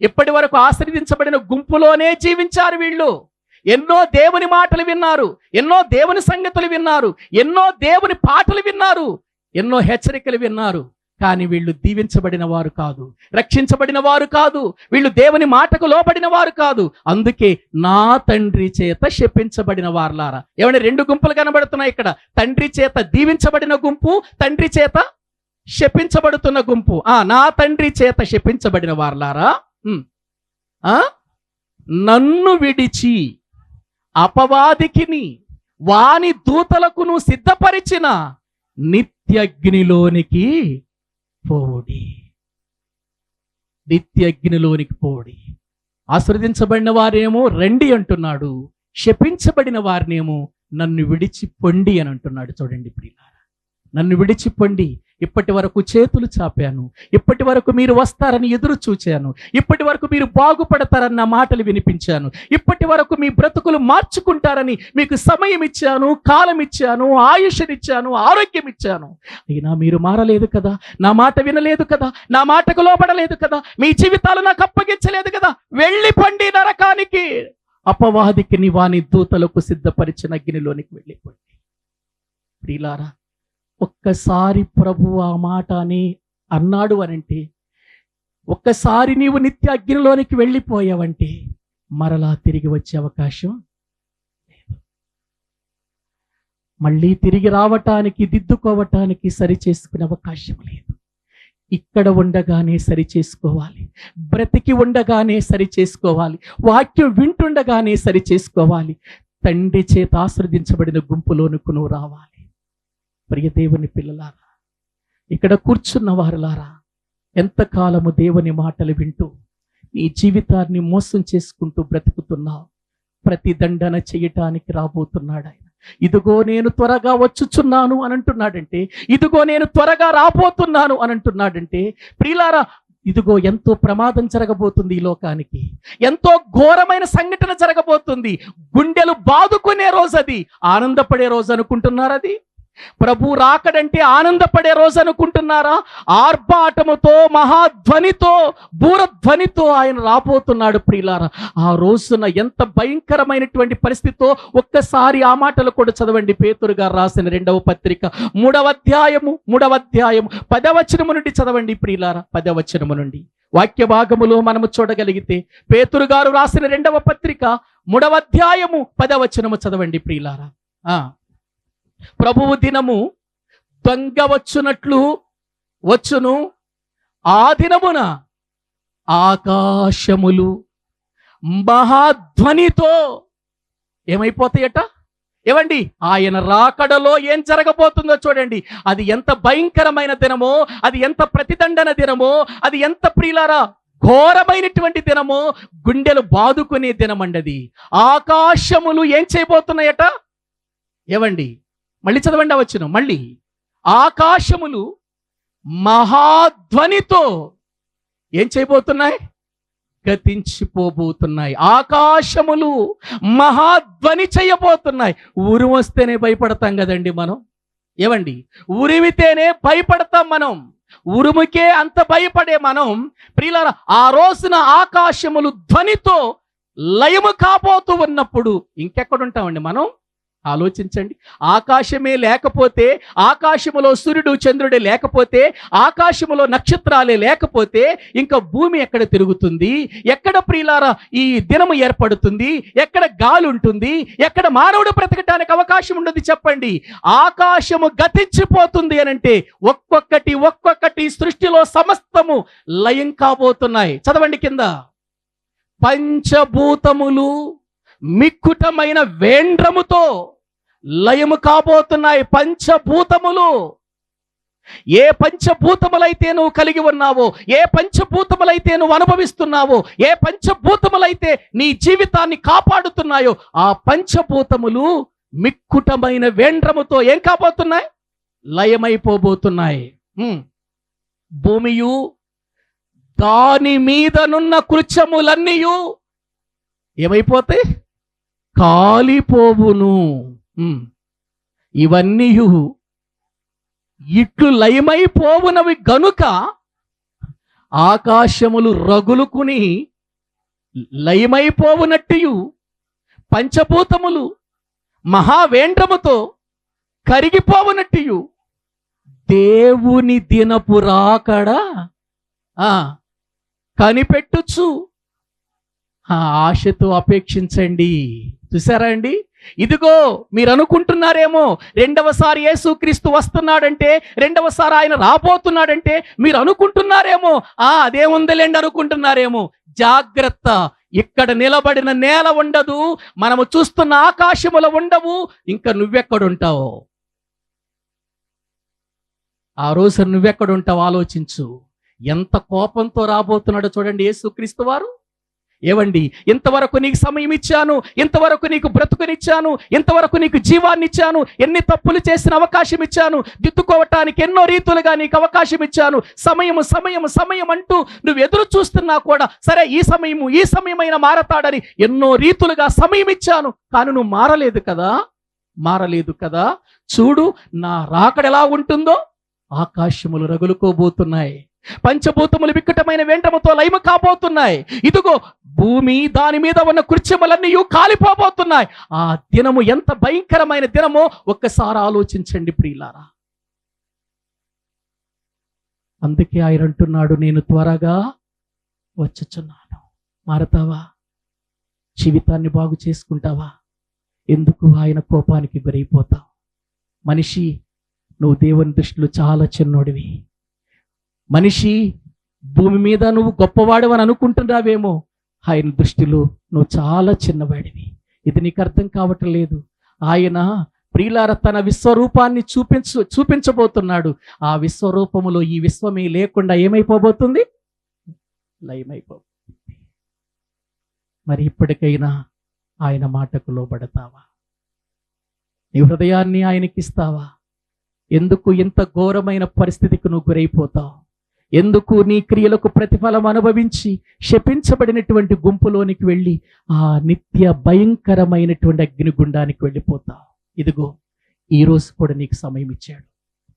ఇప్పటి వరకు ఆశీర్వదించబడిన గుంపులోనే జీవించారు వీళ్ళు. ఎన్నో దేవుని మాటలు విన్నారు, ఎన్నో దేవుని సంగతులు విన్నారు, ఎన్నో దేవుని పాటలు విన్నారు, ఎన్నో హెచ్చరికలు విన్నారు. కానీ వీళ్ళు దీవించబడిన వారు కాదు, రక్షించబడిన వారు కాదు, వీళ్ళు దేవుని మాటకు లోబడిన వారు కాదు. అందుకే నా తండ్రి చేత శపించబడిన వారులారా. ఏమంటే 2 గుంపులు కనబడుతున్నాయి ఇక్కడ. తండ్రి చేత దీవించబడిన గుంపు, తండ్రి చేత శపించబడుతున్న గుంపు. నా తండ్రి చేత శపించబడిన వారులారా, నన్ను విడిచి అపవాదికిని వాని దూతలకును సిద్ధపరిచిన నిత్యగ్నిలోనికి పోడి. నిత్యగ్నిలోనికి పోడి. ఆశీర్వదించబడిన వారేమో రండి అంటున్నాడు, శపించబడిన వారినేమో నన్ను విడిచి పొండి అని అంటున్నాడు. చూడండి ప్రియులారా, నన్ను విడిచి పొండి. ఇప్పటి వరకు చేతులు చాపాను, ఇప్పటి వరకు మీరు వస్తారని ఎదురు చూచాను, ఇప్పటి వరకు మీరు బాగుపడతారన్న మాటలు వినిపించాను, ఇప్పటి వరకు మీ బ్రతుకులు మార్చుకుంటారని మీకు సమయం ఇచ్చాను, కాలం ఇచ్చాను, ఆయుష్నిచ్చాను, ఆరోగ్యం ఇచ్చాను. అయినా మీరు మారలేదు కదా, నా మాట వినలేదు కదా, నా మాటకు లోబడలేదు కదా, మీ జీవితాలు నాకు అప్పగించలేదు కదా. వెళ్ళిపోండి నరకానికి, అపవాదికి వాని దూతలకు సిద్ధపరిచిన అగ్నిలోనికి వెళ్ళిపోండి. ప్రియులారా, ఒక్కసారి ప్రభు ఆ మాట అని అన్నాడు అనంటే, ఒక్కసారి నీవు నిత్య అగ్నిలోనికి వెళ్ళిపోయావంటే మరలా తిరిగి వచ్చే అవకాశం లేదు. మళ్ళీ తిరిగి రావటానికి, దిద్దుకోవటానికి, సరి చేసుకునే అవకాశం లేదు. ఇక్కడ ఉండగానే సరి చేసుకోవాలి, బ్రతికి ఉండగానే సరి చేసుకోవాలి, వాక్యం వింటుండగానే సరి చేసుకోవాలి. తండ్రి చేత ఆశీర్వదించబడిన గుంపులోనికి నువ్వు రావాలి. ప్రియ దేవుని పిల్లలారా, ఇక్కడ కూర్చున్న వారులారా, ఎంతకాలము దేవుని మాటలు వింటూ నీ జీవితాన్ని మోసం చేసుకుంటూ బ్రతుకుతున్నావు. ప్రతి దండన చేయటానికి రాబోతున్నాడు ఆయన. ఇదిగో నేను త్వరగా వచ్చుచున్నాను అని అంటున్నాడంటే, ఇదిగో నేను త్వరగా రాబోతున్నాను అని అంటున్నాడంటే, ప్రియులారా, ఇదిగో ఎంతో ప్రమాదం జరగబోతుంది ఈ లోకానికి, ఎంతో ఘోరమైన సంఘటన జరగబోతుంది. గుండెలు బాదుకునే రోజు అది. ఆనందపడే రోజు అనుకుంటున్నారు అది? ప్రభు రాకడంటే ఆనందపడే రోజు అనుకుంటున్నారా? ఆర్భాటముతో, మహాధ్వనితో, బూరధ్వనితో ఆయన రాబోతున్నాడు ప్రియులారా. ఆ రోజున ఎంత భయంకరమైనటువంటి పరిస్థితితో ఒక్కసారి ఆ మాటలు కూడా చదవండి. పేతురు గారు రాసిన 2వ పత్రిక 3వ అధ్యాయము 10వ వచనము నుండి చదవండి ప్రియులారా. 10వ వచనము నుండి వాక్య భాగములో మనము చూడగలిగితే, పేతురు గారు రాసిన 2వ పత్రిక 3వ అధ్యాయము 10వ వచనము చదవండి ప్రియులారా. ప్రభువు దినము దొంగ వచ్చునట్లు వచ్చును. ఆ దినమున ఆకాశములు మహాధ్వనితో ఏమైపోతాయట? ఏవండి, ఆయన రాకడలో ఏం జరగబోతుందో చూడండి. అది ఎంత భయంకరమైన దినమో, అది ఎంత ప్రతిదండన దినమో, అది ఎంత ప్రియులారా ఘోరమైనటువంటి దినమో, గుండెలు బాదుకునే దినమండది. ఆకాశములు ఏం చేయబోతున్నాయట? ఏవండి, మళ్ళీ చదవండి వచ్చును. మళ్ళీ ఆకాశములు మహాధ్వనితో ఏం చేయబోతున్నాయి? గతించిపోబోతున్నాయి. ఆకాశములు మహాధ్వని చేయబోతున్నాయి. ఉరుము వస్తేనే భయపడతాం కదండి మనం. ఏవండి, ఉరిమితేనే భయపడతాం మనం. ఉరుముకే అంత భయపడే మనం ప్రియులారా, ఆ రోజున ఆకాశములు ధ్వనితో లయము కాబోతూ ఉన్నప్పుడు ఇంకెక్కడుంటామండి మనం? ఆలోచించండి. ఆకాశమే లేకపోతే, ఆకాశములో సూర్యుడు చంద్రుడే లేకపోతే, ఆకాశములో నక్షత్రాలే లేకపోతే ఇంకా భూమి ఎక్కడ తిరుగుతుంది? ఎక్కడ ప్రియులారా ఈ దినము ఏర్పడుతుంది? ఎక్కడ గాలి ఉంటుంది? ఎక్కడ మానవుడు బ్రతకటానికి అవకాశం ఉండదు చెప్పండి? ఆకాశము గతించిపోతుంది అనంటే ఒక్కొక్కటి సృష్టిలో సమస్తము లయం కాబోతున్నాయి. చదవండి కింద. పంచభూతములు మిక్కుటమైన వేండ్రముతో లయము కాబోతున్నాయి. పంచభూతములు. ఏ పంచభూతములైతే నువ్వు కలిగి ఉన్నావో, ఏ పంచభూతములైతే నువ్వు అనుభవిస్తున్నావో, ఏ పంచభూతములైతే నీ జీవితాన్ని కాపాడుతున్నాయో, ఆ పంచభూతములు మిక్కుటమైన వేండ్రముతో ఏం కాబోతున్నాయి? లయమైపోబోతున్నాయి. భూమియు దాని మీదనున్న కృత్యములన్నీయు ఏమైపోతాయి? కాలిపోవును. ఇవన్నీ ఇట్లు లయమైపోవునవి గనుక ఆకాశములు రగులుకుని లయమైపోవునట్టు పంచభూతములు మహావేంద్రముతో కరిగిపోవునట్టు దేవుని దినపు రాకడ కనిపెట్టుచు ఆశతో అపేక్షించండి. చూసారా అండి? ఇదిగో మీరు అనుకుంటున్నారేమో రెండవసారి యేసుక్రీస్తు వస్తున్నాడంటే, రెండవసారి ఆయన రాబోతున్నాడంటే మీరు అనుకుంటున్నారేమో అదేముందిలేండి అనుకుంటున్నారేమో. జాగ్రత్త, ఇక్కడ నిలబడిన నేల ఉండదు, మనము చూస్తున్న ఆకాశములు ఉండవు, ఇంకా నువ్వెక్కడుంటావు? ఆ రోజు నువ్వెక్కడుంటావు ఆలోచించు. ఎంత కోపంతో రాబోతున్నాడో చూడండి యేసుక్రీస్తు వారు. ఏవండి, ఇంతవరకు నీకు సమయం ఇచ్చాను, ఇంతవరకు నీకు బ్రతుకునిచ్చాను, ఇంతవరకు నీకు జీవాన్ని ఇచ్చాను, ఎన్ని తప్పులు చేసిన అవకాశం ఇచ్చాను, దిద్దుకోవటానికి ఎన్నో రీతులుగా నీకు అవకాశం ఇచ్చాను, సమయము సమయము సమయం అంటూ నువ్వు ఎదురు చూస్తున్నా కూడా సరే ఈ సమయమైనా మారతాడని ఎన్నో రీతులుగా సమయం ఇచ్చాను, కానీ నువ్వు మారలేదు కదా. చూడు నా రాకడ ఎలా ఉంటుందో. ఆకాశములు రగులుకోబోతున్నాయి, పంచభూతములు వికటమైన వెంట్రముతో లయము కాబోతున్నాయి. ఇదిగో భూమి దాని మీద ఉన్న కృత్యములన్నీ కాలిపోబోతున్నాయి. ఆ దినము ఎంత భయంకరమైన దినమో ఒక్కసారి ఆలోచించండి ప్రియులారా. అందుకే ఆయన అంటున్నాడు, నేను త్వరగా వచ్చుచున్నాను. మారతావా? జీవితాన్ని బాగు చేసుకుంటావా? ఎందుకు ఆయన కోపానికి గురైపోతావు? మనిషి, నువ్వు దేవుని దృష్టిలో చాలా చిన్నోడివి. మనిషి, భూమి మీద నువ్వు గొప్పవాడు అని అనుకుంటున్నావేమో, ఆయన దృష్టిలో నువ్వు చాలా చిన్నవాడివి. ఇది నీకు అర్థం కావటం లేదు. ఆయన ప్రియులార తన విశ్వరూపాన్ని చూపించబోతున్నాడు. ఆ విశ్వరూపములో ఈ విశ్వమే లేకుండా ఏమైపోబోతుంది? లయమైపోతుంది. మరి ఇప్పటికైనా ఆయన మాటకు లోబడతావా? నీ హృదయాన్ని ఆయనకిస్తావా? ఎందుకు ఇంత ఘోరమైన పరిస్థితికి నువ్వు గురైపోతావు? ఎందుకు నీ క్రియలకు ప్రతిఫలం అనుభవించి శపించబడినటువంటి గుంపులోనికి వెళ్ళి ఆ నిత్య భయంకరమైనటువంటి అగ్నిగుండానికి వెళ్ళిపోతావు? ఇదిగో ఈరోజు కూడా నీకు సమయం ఇచ్చాడు.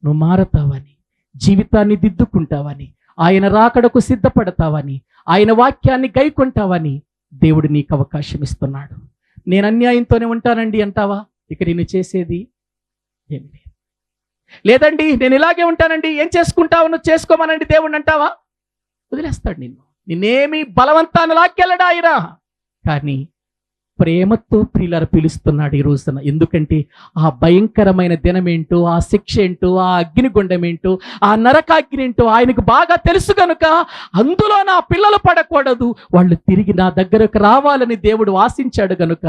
నువ్వు మారతావని, జీవితాన్ని దిద్దుకుంటావని, ఆయన రాకడకు సిద్ధపడతావని, ఆయన వాక్యాన్ని గైకొంటావని దేవుడు నీకు అవకాశం ఇస్తున్నాడు. నేను అన్యాయంతోనే ఉంటానండి అంటావా? ఇక నేను చేసేది ఏమి లేదు. లేదండి నేను ఇలాగే ఉంటానండి, ఏం చేసుకుంటావు నువ్వు చేసుకోమనండి దేవుడిని అంటావా? వదిలేస్తాడు నిన్నేమి బలవంతాన్ని లాక్కెళ్ళడా ఆయన. కానీ ప్రేమతో ప్రియులారా పిలుస్తున్నాడు ఈ రోజున. ఎందుకంటే ఆ భయంకరమైన దినమేంటో, ఆ శిక్ష ఏంటో, ఆ అగ్నిగుండం ఏంటో, ఆ నరకాగ్ని ఏంటో ఆయనకు బాగా తెలుసు కనుక అందులో నా పిల్లలు పడకూడదు, వాళ్ళు తిరిగి నా దగ్గరకు రావాలని దేవుడు ఆశించాడు కనుక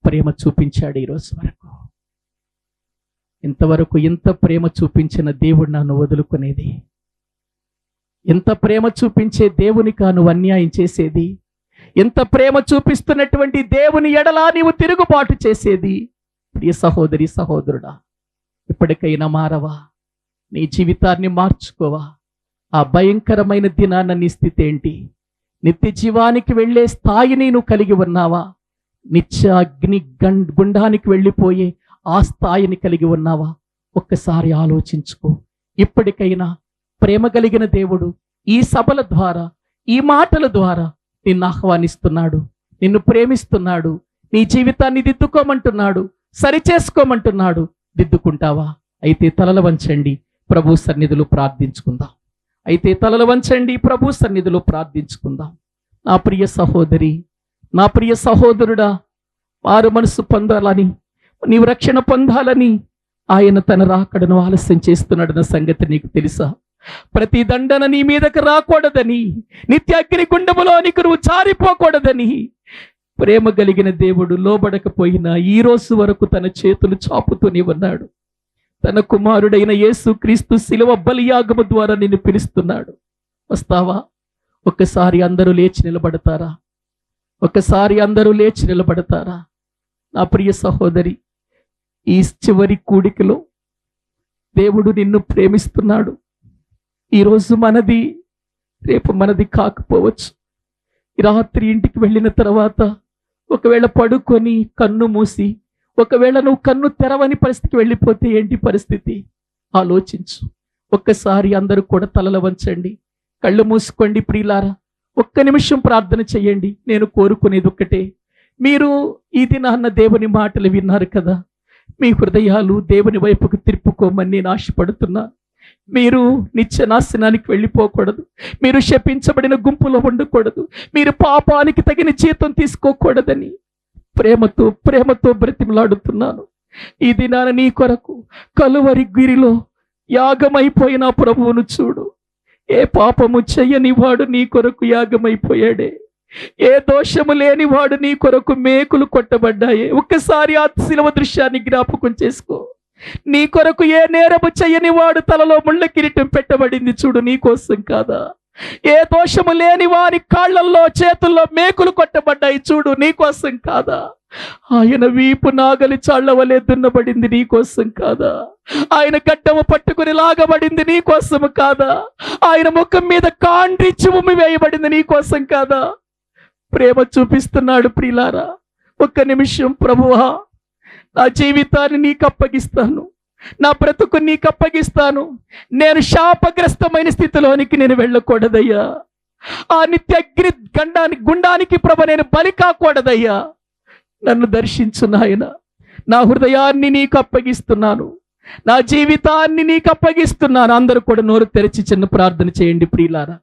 ప్రేమ చూపించాడు ఈ రోజు వరకు. ఇంతవరకు ఎంత ప్రేమ చూపించిన దేవుడు నన్ను వదులుకునేది? ఎంత ప్రేమ చూపించే దేవునికా నువ్వు అన్యాయం చేసేది? ఎంత ప్రేమ చూపిస్తున్నటువంటి దేవుని ఎడలా నీవు తిరుగుబాటు చేసేది? ప్రియ సహోదరి సహోదరుడా, ఇప్పటికైనా మారవా? నీ జీవితాన్ని మార్చుకోవా? ఆ భయంకరమైన దినాన్న నీ స్థితి ఏంటి? నిత్య జీవానికి వెళ్ళే స్థాయిని నువ్వు కలిగి ఉన్నావా? నిత్య అగ్ని గుండానికి వెళ్ళిపోయే ఆ స్థాయిని కలిగి ఉన్నావా? ఒక్కసారి ఆలోచించుకో. ఇప్పటికైనా ప్రేమ కలిగిన దేవుడు ఈ సభల ద్వారా, ఈ మాటల ద్వారా నిన్ను ఆహ్వానిస్తున్నాడు, నిన్ను ప్రేమిస్తున్నాడు, నీ జీవితాన్ని దిద్దుకోమంటున్నాడు, సరిచేసుకోమంటున్నాడు. దిద్దుకుంటావా? అయితే తలలు వంచండి, ప్రభు సన్నిధిలో ప్రార్థించుకుందాం. ప్రభు సన్నిధిలో ప్రార్థించుకుందాం. నా ప్రియ సహోదరి, నా ప్రియ సహోదరుడా, వారు మనసు పొందాలని, నీవు రక్షణ పొందాలని ఆయన తన రాకడను ఆలస్యం చేస్తున్నాడన్న సంగతి నీకు తెలుసా? ప్రతి దండన నీ మీదకు రాకూడదని, నిత్య అగ్ని గుండములోనికి నువ్వు జారిపోకూడదని ప్రేమ కలిగిన దేవుడు లోబడకపోయినా ఈ రోజు వరకు తన చేతులు చాపుతూనే ఉన్నాడు. తన కుమారుడైన యేసుక్రీస్తు శిలువ బలియాగము ద్వారా నిన్ను పిలుస్తున్నాడు. వస్తావా? ఒక్కసారి అందరూ లేచి నిలబడతారా? నా ప్రియ సహోదరి, ఈ చివరి కూడికలో దేవుడు నిన్ను ప్రేమిస్తున్నాడు. ఈరోజు మనది, రేపు మనది కాకపోవచ్చు. ఈ రాత్రి ఇంటికి వెళ్ళిన తర్వాత ఒకవేళ పడుకొని కన్ను మూసి, ఒకవేళ నువ్వు కన్ను తెరవని పరిస్థితికి వెళ్ళిపోతే ఏంటి పరిస్థితి ఆలోచించు. ఒక్కసారి అందరూ కూడా తలలు వంచండి, కళ్ళు మూసుకోండి. ప్రియులారా, ఒక్క నిమిషం ప్రార్థన చేయండి. నేను కోరుకునేది ఒక్కటే, మీరు ఈ దినాన్న దేవుని మాటలు విన్నారు కదా, మీ హృదయాలు దేవుని వైపుకు తిప్పుకోమని నేను ఆశపడుతున్నా. మీరు నిత్య నాశనానికి వెళ్ళిపోకూడదు, మీరు శపించబడిన గుంపులో ఉండకూడదు, మీరు పాపానికి తగిన జీతం తీసుకోకూడదని ప్రేమతో బ్రతిమలాడుతున్నాను. ఈ దినాన నీ కొరకు కలువరి గిరిలో యాగమైపోయిన ప్రభువును చూడు. ఏ పాపము చెయ్యని వాడు నీ కొరకు యాగమైపోయాడే, ఏ దోషము లేని వాడు నీ కొరకు మేకులు కొట్టబడ్డాయే. ఒక్కసారి ఆ శిలువ దృశ్యాన్ని జ్ఞాపకం చేసుకో. నీ కొరకు ఏ నేరము చెయ్యని వాడు తలలో ముళ్ళ కిరీటం పెట్టబడింది చూడు, నీ కోసం కాదా? ఏ దోషము లేని వారి కాళ్లల్లో చేతుల్లో మేకులు కొట్టబడ్డాయి చూడు, నీ కోసం కాదా? ఆయన వీపు నాగలి చాళ్ల వలె దున్నబడింది, నీ కోసం కాదా? ఆయన గడ్డము పట్టుకుని లాగబడింది, నీ కోసము కాదా? ఆయన ముఖం మీద కాండ్రి చిమ్ము వేయబడింది, నీ కోసం కాదా? ప్రేమ చూపిస్తున్నాడు. ప్రియులారా, ఒక్క నిమిషం, ప్రభువా నా జీవితాన్ని నీకు అప్పగిస్తాను, నా బ్రతుకు నీకు అప్పగిస్తాను. నేను శాపగ్రస్తమైన స్థితిలోనికి నేను వెళ్ళకూడదయ్యా. ఆ నిత్యగ్ని గుండానికి ప్రభు నేను బలి కాకూడదయ్యా. నన్ను దర్శించు నాయన. నా హృదయాన్ని నీకు అప్పగిస్తున్నాను, నా జీవితాన్ని నీకు అప్పగిస్తున్నాను. అందరూ కూడా నోరు తెరిచి చిన్న ప్రార్థన చేయండి. ప్రియులారా,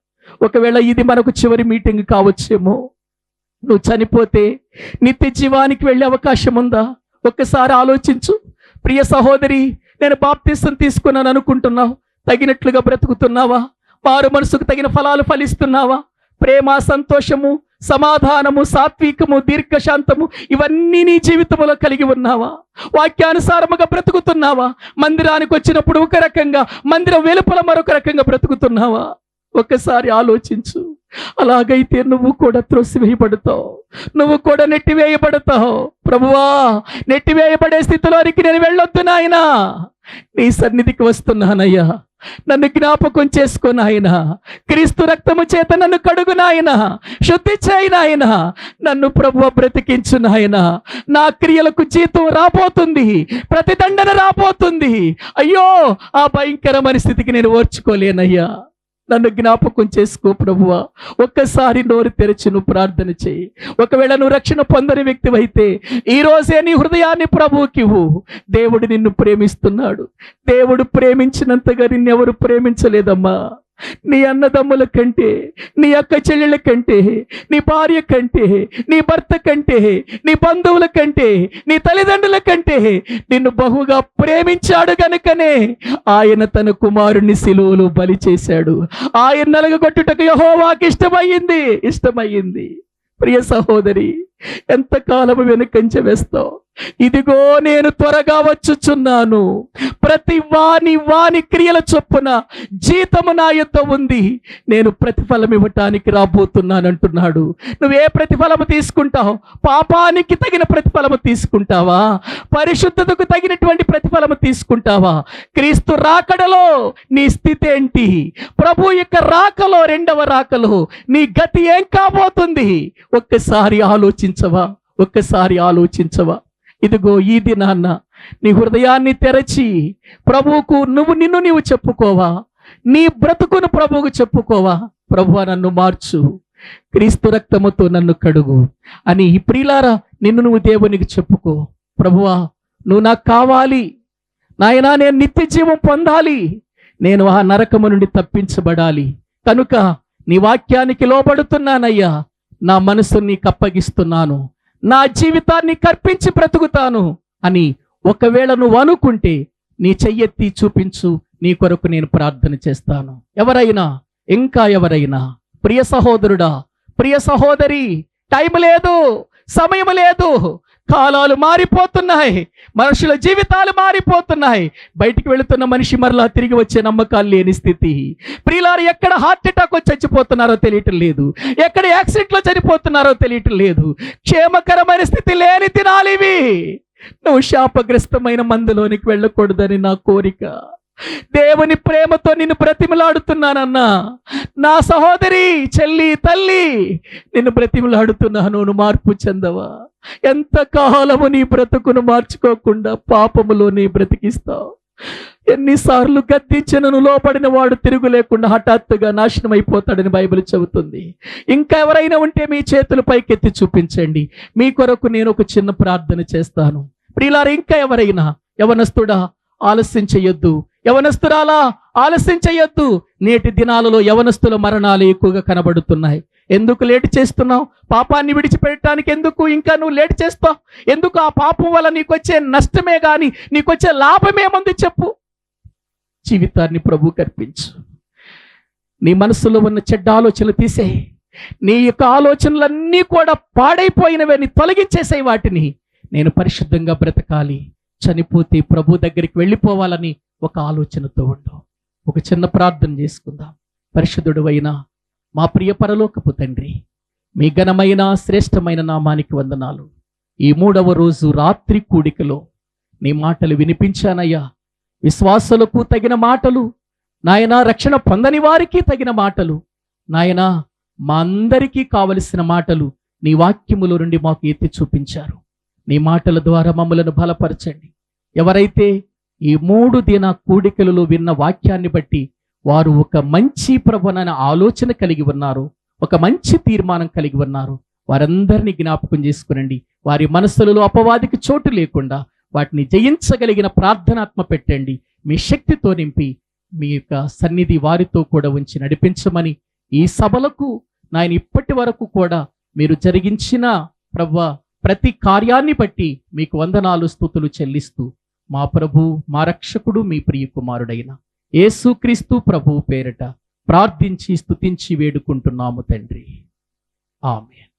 ఒకవేళ ఇది మనకు చివరి మీటింగ్ కావచ్చేమో. నువ్వు చనిపోతే నిత్య జీవానికి వెళ్ళే అవకాశం ఉందా? ఒక్కసారి ఆలోచించు. ప్రియ సహోదరి, నేను బాప్తిసం తీసుకున్నాను అనుకుంటున్నావు, తగినట్లుగా బ్రతుకుతున్నావా? మారు మనసుకు తగిన ఫలాలు ఫలిస్తున్నావా? ప్రేమ, సంతోషము, సమాధానము, సాత్వికము, దీర్ఘశాంతము ఇవన్నీ నీ జీవితంలో కలిగి ఉన్నావా? వాక్యానుసారముగా బ్రతుకుతున్నావా? మందిరానికి వచ్చినప్పుడు ఒక రకంగా, మందిరం వెలుపల మరొక రకంగా బ్రతుకుతున్నావా? ఒక్కసారి ఆలోచించు. అలాగైతే నువ్వు కూడా త్రోసివేయబడతావు, నువ్వు కూడా నెట్టివేయబడతావు. ప్రభువా, నెట్టివేయబడే స్థితిలోనికి నేను వెళ్ళొద్దు నాయనా. నీ సన్నిధికి వస్తున్నానయ్యా, నన్ను జ్ఞాపకం చేసుకో నాయనా. క్రీస్తు రక్తము చేత నన్ను కడుగు నాయనా, శుద్ధి చేయి నాయనా. నన్ను ప్రభువా బ్రతికించు నాయనా. నా క్రియలకు జీతం రాబోతుంది, ప్రతిదండన రాబోతుంది. అయ్యో, ఆ భయంకరమైన స్థితికి నేను ఓర్చుకోలేనయ్యా. నన్ను జ్ఞాపకం చేసుకో ప్రభువా. ఒక్కసారి నోరు తెరిచి నువ్వు ప్రార్థన చేయి. ఒకవేళ నువ్వు రక్షణ పొందని వ్యక్తివైతే ఈ రోజే నీ హృదయాన్ని ప్రభువుకి ఇవ్వు. దేవుడు నిన్ను ప్రేమిస్తున్నాడు. దేవుడు ప్రేమించినంతగా నిన్నెవరు ప్రేమించలేదమ్మా. నీ అన్నదమ్ముల కంటే, నీ అక్క చెల్లెళ్ళ కంటే, నీ భార్య కంటే, నీ భర్త కంటే, నీ బంధువుల కంటే, నీ తల్లిదండ్రుల కంటే నిన్ను బహుగా ప్రేమించాడు గనుకనే ఆయన తన కుమారుణ్ణి సిలువలో బలి చేశాడు. ఆయన నలగగొట్టుటకు యెహోవాకి ఇష్టమయ్యింది. ప్రియ సహోదరి, ఎంతకాలము వెనుకంజ వేస్తావు? ఇదిగో నేను త్వరగా వచ్చుచున్నాను. ప్రతి వాని క్రియల చొప్పున జీతము నా యొద్ద ఉంది, నేను ప్రతిఫలం ఇవ్వటానికి రాబోతున్నానంటున్నాడు. నువ్వే ప్రతిఫలము తీసుకుంటావు? పాపానికి తగిన ప్రతిఫలము తీసుకుంటావా? పరిశుద్ధతకు తగినటువంటి ప్రతిఫలము తీసుకుంటావా? క్రీస్తు రాకడలో నీ స్థితి ఏంటి? ప్రభు యొక్క రాకలో, రెండవ రాకలో నీ గతి ఏం కాబోతుంది? ఒక్కసారి ఆలోచించవా? ఇదిగో ఈ దినాన్న నీ హృదయాన్ని తెరచి ప్రభువుకు నీవు చెప్పుకోవా? నీ బ్రతుకును ప్రభువుకు చెప్పుకోవా? ప్రభువా, నన్ను మార్చు, క్రీస్తు రక్తముతో నన్ను కడుగు అని ఈ ప్రియులారా నిన్ను నువ్వు దేవునికి చెప్పుకో. ప్రభువా, నువ్వు నాకు కావాలి నాయనా, నేను నిత్య జీవం పొందాలి, నేను ఆ నరకము నుండి తప్పించబడాలి. కనుక నీ వాక్యానికి లోబడుతున్నానయ్యా. నా మనసుని నీకు అప్పగిస్తున్నాను, నా జీవితాన్ని కర్పించి బ్రతుకుతాను అని ఒకవేళ నువ్వు అనుకుంటే నీ చెయ్యెత్తి చూపించు. నీ కొరకు నేను ప్రార్థన చేస్తాను. ఎవరైనా ప్రియ సహోదరుడా, ప్రియ సహోదరి, టైం లేదు, సమయం లేదు, కాలాలు మారిపోతున్నాయి, మనుషుల జీవితాలు మారిపోతున్నాయి. బయటికి వెళుతున్న మనిషి మరలా తిరిగి వచ్చే నమ్మకాలు లేని స్థితి. ప్రియులారు, ఎక్కడ హార్ట్ అటాక్ వచ్చి చచ్చిపోతున్నారో తెలియటం లేదు, ఎక్కడ యాక్సిడెంట్లో చనిపోతున్నారో తెలియటం లేదు. క్షేమకరమైన స్థితి లేని దినాలివి. నువ్వు శాపగ్రస్తమైన మందులోనికి వెళ్ళకూడదని నా కోరిక. దేవుని ప్రేమతో నిన్ను బ్రతిమలాడుతున్నానన్నా. నా సహోదరి, చెల్లి, తల్లి, నిన్ను బ్రతిమలాడుతున్నాను. నువ్వు మార్పు చెందవా? ఎంతకాలము నీ బ్రతుకును మార్చుకోకుండా పాపములోనే బ్రతికిస్తావు? ఎన్నిసార్లు గద్దించినను లోపడిన వాడు తిరుగు లేకుండా హఠాత్తుగా నాశనం అయిపోతాడని బైబిల్ చెబుతుంది. ఇంకా ఎవరైనా ఉంటే మీ చేతులు పైకెత్తి చూపించండి. మీ కొరకు నేను ఒక చిన్న ప్రార్థన చేస్తాను. ప్రియులారా, ఇంకా ఎవరైనా, యవనస్తుడా ఆలస్యం చెయ్యొద్దు, యవనస్తురాలా ఆలస్యం చెయ్యొద్దు. నేటి దినాలలో యవనస్తుల మరణాలు ఎక్కువగా కనబడుతున్నాయి. ఎందుకు లేట్ చేస్తున్నావు? పాపాన్ని విడిచిపెట్టడానికి ఎందుకు ఇంకా నువ్వు లేట్ చేస్తావు? ఎందుకు? ఆ పాపం వల్ల నీకొచ్చే నష్టమే కానీ నీకొచ్చే లాభమేముంది చెప్పు? జీవితాన్ని ప్రభువుకి అర్పించు. నీ మనసులో ఉన్న చెడ్డ ఆలోచనలు తీసేయి. నీ యొక్క ఆలోచనలన్నీ కూడా పాడైపోయినవని తొలగించేసేయి. వాటిని నేను పరిశుద్ధంగా బ్రతకాలి, చనిపోతే ప్రభు దగ్గరికి వెళ్ళిపోవాలని ఒక ఆలోచనతో ఉండు. ఒక చిన్న ప్రార్థన చేసుకుందాం. పరిశుద్ధుడు అయిన మా ప్రియ పరలోకపు తండ్రి, మీ ఘనమైన శ్రేష్టమైన నామానికి వందనాలు. ఈ 3వ రోజు రాత్రి కూడికలో నీ మాటలు వినిపించానయ్యా. విశ్వాసులకు తగిన మాటలు నాయనా, రక్షణ పొందని వారికి తగిన మాటలు నాయనా, మా అందరికీ కావలసిన మాటలు నీ వాక్యములో నుండి మాకు ఎత్తి చూపించారు. నీ మాటల ద్వారా మమ్మలను బలపరచండి. ఎవరైతే ఈ 3 దిన కూడికలలో విన్న వాక్యాన్ని బట్టి వారు ఒక మంచి ప్రభువైన ఆలోచన కలిగి ఉన్నారు, ఒక మంచి తీర్మానం కలిగి ఉన్నారు, వారందరినీ జ్ఞాపకం చేసుకునండి. వారి మనసులలో అపవాదికి చోటు లేకుండా వాటిని జయించగలిగిన ప్రార్థనాత్మ పెట్టండి. మీ శక్తితో నింపి మీ యొక్క సన్నిధి వారితో కూడా ఉంచి నడిపించమని, ఈ సభలకు నాయన ఇప్పటి వరకు కూడా మీరు జరిగించిన ప్రభువా ప్రతి కార్యాన్ని బట్టి మీకు వందనాలు, స్తుతులు చెల్లిస్తూ మా ప్రభు, మా రక్షకుడు, మీ ప్రియ కుమారుడైన యేసుక్రీస్తు ప్రభువు పేరట ప్రార్థించి స్తుతించి వేడుకుంటున్నాము తండ్రి. ఆమేన్.